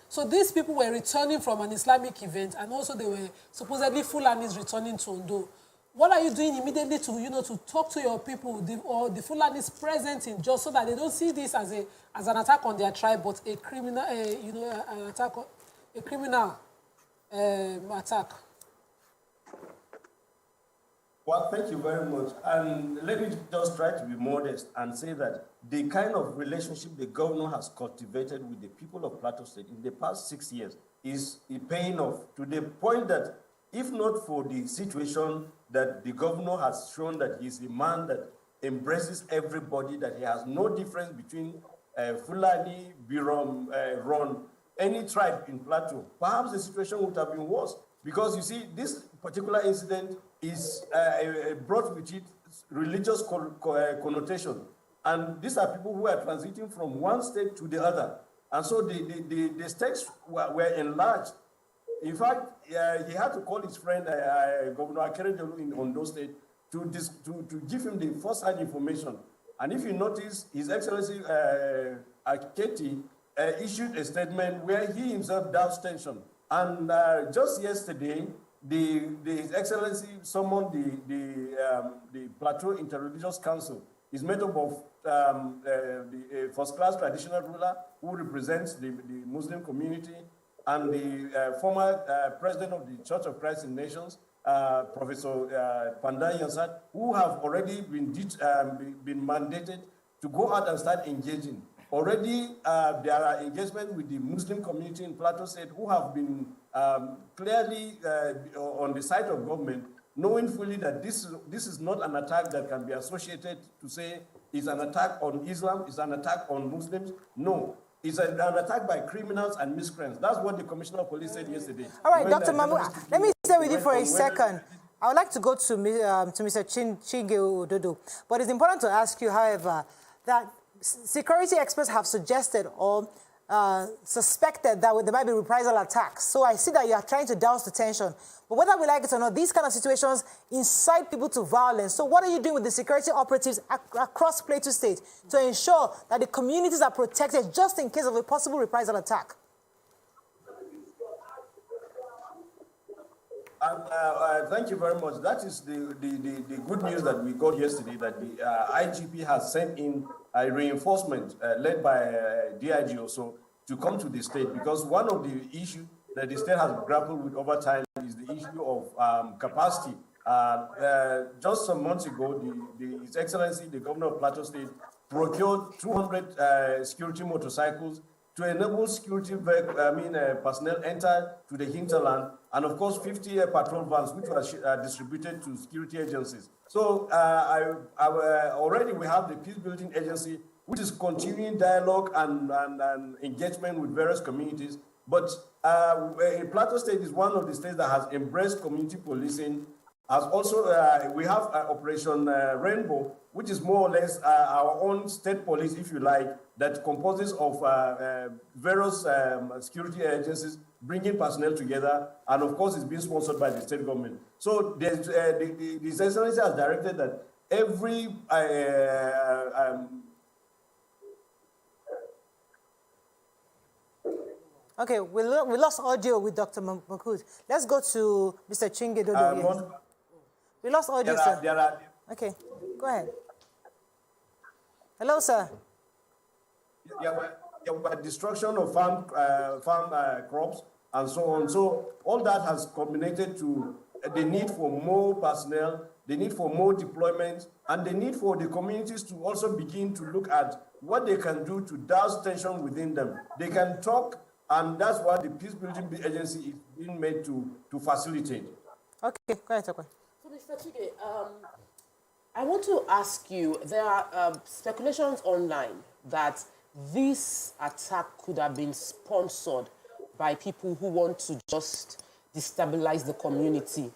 So these people were returning from an Islamic event, and also they were supposedly Fulanis returning to Ondo. What are you doing immediately to talk to your people or the Fulanis present in Jos so that they don't see this as an attack on their tribe, but a criminal, an attack, a criminal attack? Well, thank you very much. And let me just try to be modest and say that the kind of relationship the governor has cultivated with the people of Plateau State in the past 6 years is paying off to the point that if not for the situation that the governor has shown that he's a man that embraces everybody, that he has no difference between Fulani, Birom, Ron, any tribe in Plateau, perhaps the situation would have been worse. Because you see, this particular incident is brought with it religious connotation. And these are people who are transiting from one state to the other. And so the stakes were enlarged. In fact, he had to call his friend, Governor Akeredolu in Ondo State, to give him the first-hand information. And if you notice, His Excellency Aketi issued a statement where he himself doused tension. And just yesterday, His Excellency summoned the Plateau Interreligious Council. It's made up of the first-class traditional ruler who represents the Muslim community and the former president of the Church of Christ in Nations, Professor Pandan Yansat, who have already been mandated to go out and start engaging. Already, there are engagements with the Muslim community in Plateau State who have been clearly on the side of government, knowing fully that this is not an attack that can be associated to say it's an attack on Islam, it's an attack on Muslims. No, it's an attack by criminals and miscreants. That's what the Commissioner of Police said yesterday. All right, Dr. Mamu, let me stay with you for a second. I would like to go to Mr. Chinge Ododo. But it's important to ask you, however, that security experts have suggested or suspected that there might be reprisal attacks. So I see that you are trying to douse the tension. But whether we like it or not, these kind of situations incite people to violence. So what are you doing with the security operatives across Plateau State to ensure that the communities are protected just in case of a possible reprisal attack? Thank you very much. That is the good news that we got yesterday, that the IGP has sent in a reinforcement led by DIG also to come to the state, because one of the issues that the state has grappled with over time is the issue of capacity. Just some months ago, His Excellency, the Governor of Plateau State, procured 200 security motorcycles to enable security personnel enter to the hinterland, and of course 50 patrol vans which were distributed to security agencies. So already we have the Peace Building Agency, which is continuing dialogue and engagement with various communities. But Plateau State is one of the states that has embraced community policing. As also, we have Operation Rainbow, which is more or less our own state police, if you like, that composes of various security agencies bringing personnel together, and of course, it's being sponsored by the state government. So the Excellency has directed that every Okay, we lost audio with Dr. Makud. Let's go to Mr. Chingedodo. We lost audio, sir. Okay, go ahead. Hello, sir. Destruction of farm crops and so on. So all that has culminated to the need for more personnel, the need for more deployment, and the need for the communities to also begin to look at what they can do to douse tension within them. They can talk, and that's what the Peace Building Agency is being made to facilitate. Okay, go ahead, Tokwe. So, Mr. Chige, I want to ask you, there are speculations online that this attack could have been sponsored by people who want to just destabilize the community.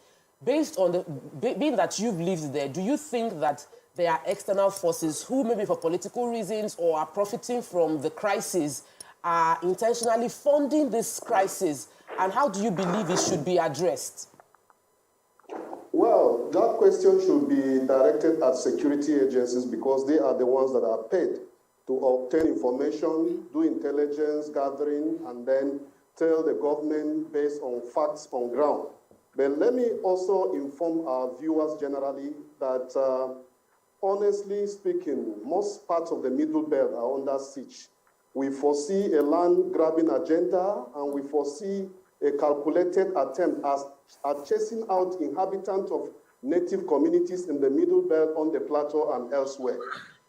Based on being that you've lived there, do you think that there are external forces who, maybe for political reasons or are profiting from the crisis, are intentionally funding this crisis? And how do you believe it should be addressed? Well, that question should be directed at security agencies, because they are the ones that are paid to obtain information, do intelligence gathering, and then tell the government based on facts on ground. But let me also inform our viewers generally that, honestly speaking, most parts of the Middle Belt are under siege. We foresee a land-grabbing agenda, and we foresee a calculated attempt at chasing out inhabitants of native communities in the Middle Belt, on the plateau, and elsewhere.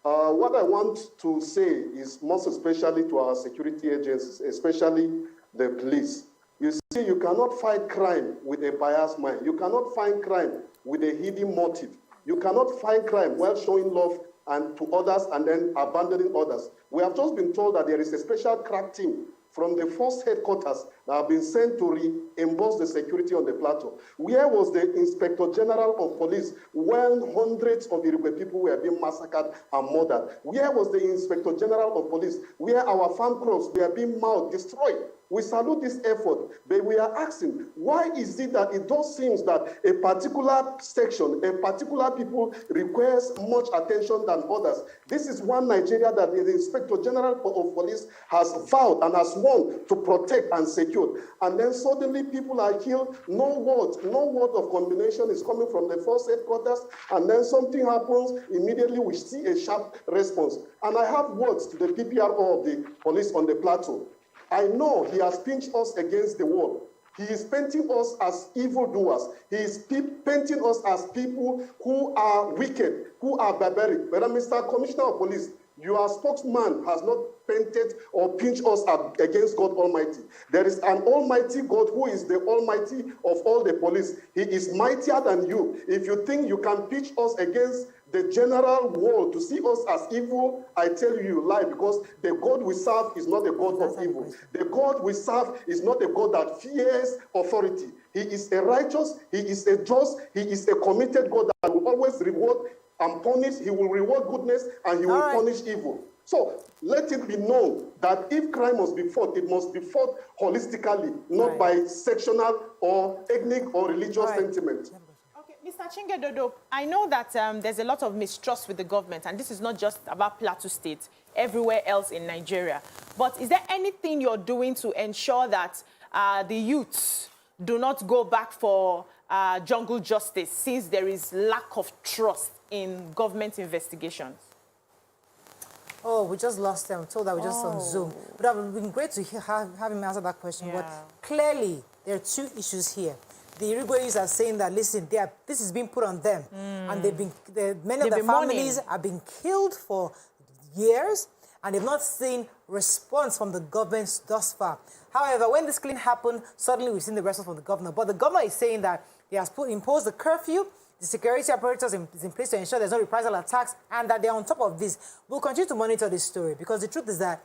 What I want to say is, most especially to our security agencies, especially the police. You see, you cannot fight crime with a biased mind. You cannot fight crime with a hidden motive. You cannot fight crime while showing love and to others and then abandoning others. We have just been told that there is a special crack team from the force headquarters that have been sent to reimburse the security on the plateau. Where was the Inspector General of Police when hundreds of Irigwe people were being massacred and murdered? Where was the Inspector General of Police where our farm crops were being mauled, destroyed? We salute this effort, but we are asking, why is it that it does seem that a particular section, a particular people requires much attention than others? This is one Nigeria that the Inspector General of Police has vowed and has sworn to protect and secure. And then suddenly people are killed, no word of condemnation is coming from the force headquarters, and then something happens, immediately we see a sharp response. And I have words to the PPRO of the police on the plateau. I know he has pinched us against the wall. He is painting us as evildoers. He is painting us as people who are wicked, who are barbaric. But Mr. Commissioner of Police, your spokesman has not painted or pinched us against God Almighty. There is an Almighty God who is the Almighty of all the police. He is mightier than you. If you think you can pitch us against the general world to see us as evil, I tell you lie, because the God we serve is not a God of evil. The God we serve is not a God that fears authority. He is a righteous, he is a just, he is a committed God that will always reward and punish. He will reward goodness and he will punish evil. So let it be known that if crime must be fought, it must be fought holistically, not by sectional or ethnic or religious sentiment. Mr. Chingedodo, I know that there's a lot of mistrust with the government, and this is not just about Plateau State, everywhere else in Nigeria. But is there anything you're doing to ensure that the youths do not go back for jungle justice, since there is lack of trust in government investigations? Oh, we just lost them. I'm told that we're just on Zoom. But it would have been great to have him answer that question. But clearly, there are two issues here. The Uruguayans are saying that, listen, this is being put on them. And many of their families have been killed for years, and they've not seen response from the government thus far. However, when this killing happened, suddenly we've seen the response from the governor. But the governor is saying that he has imposed a curfew, the security apparatus is in place to ensure there's no reprisal attacks, and that they're on top of this. We'll continue to monitor this story, because the truth is that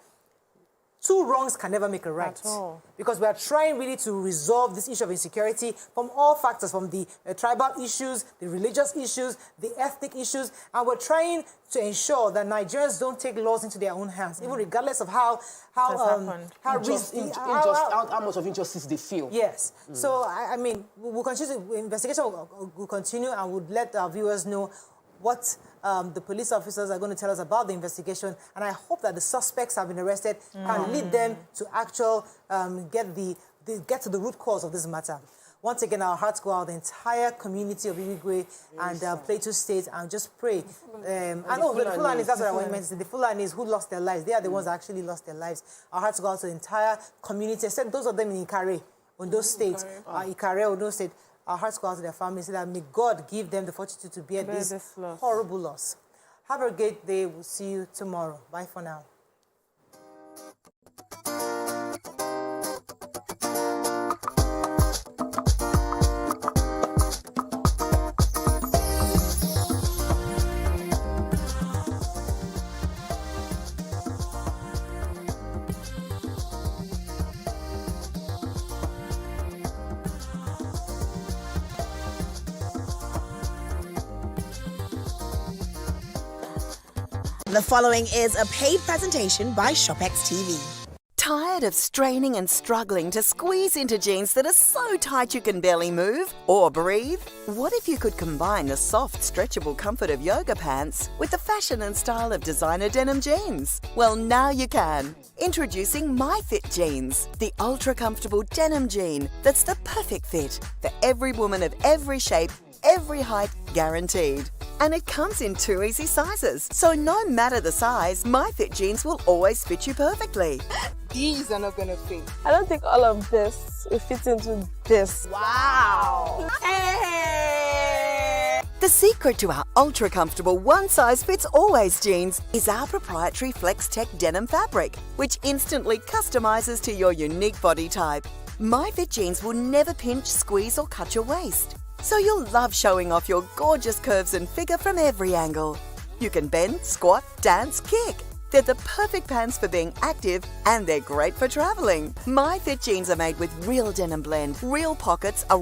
two wrongs can never make a right. At all. Because we are trying really to resolve this issue of insecurity from all factors, from the tribal issues, the religious issues, the ethnic issues, and we're much to ensure that Nigerians don't take laws into their own hands, even regardless of how much of injustice they feel. Yes. So, I mean, we'll continue, investigation will continue, and we'll let our viewers know what the police officers are going to tell us about the investigation, and I hope that the suspects have been arrested can lead them to get to the root cause of this matter. Once again, our hearts go out to the entire community of Uruguay and Plateau State, and just pray. The Fulanis, that's what I wanted to say. The Fulanis who lost their lives, they are the ones that actually lost their lives. Our hearts go out to the entire community, except those of them in Ikare, Ondo State, Ondo State. Our hearts go out to their families, so that may God give them the fortitude to bear this horrible loss. Have a great day. We'll see you tomorrow. Bye for now. The following is a paid presentation by ShopX TV. Tired of straining and struggling to squeeze into jeans that are so tight you can barely move or breathe? What if you could combine the soft, stretchable comfort of yoga pants with the fashion and style of designer denim jeans? Well, now you can. Introducing Myfit Jeans, the ultra-comfortable denim jean that's the perfect fit for every woman of every shape, every height, guaranteed. And it comes in 2 easy sizes, so no matter the size, Myfit Jeans will always fit you perfectly. These are not gonna fit. I don't think all of this will fit into this. Wow! Hey! The secret to our ultra-comfortable one-size-fits-always jeans is our proprietary FlexTech denim fabric, which instantly customizes to your unique body type. Myfit Jeans will never pinch, squeeze, or cut your waist, so you'll love showing off your gorgeous curves and figure from every angle. You can bend, squat, dance, kick. They're the perfect pants for being active, and they're great for traveling. Myfit Jeans are made with real denim blend, real pockets, a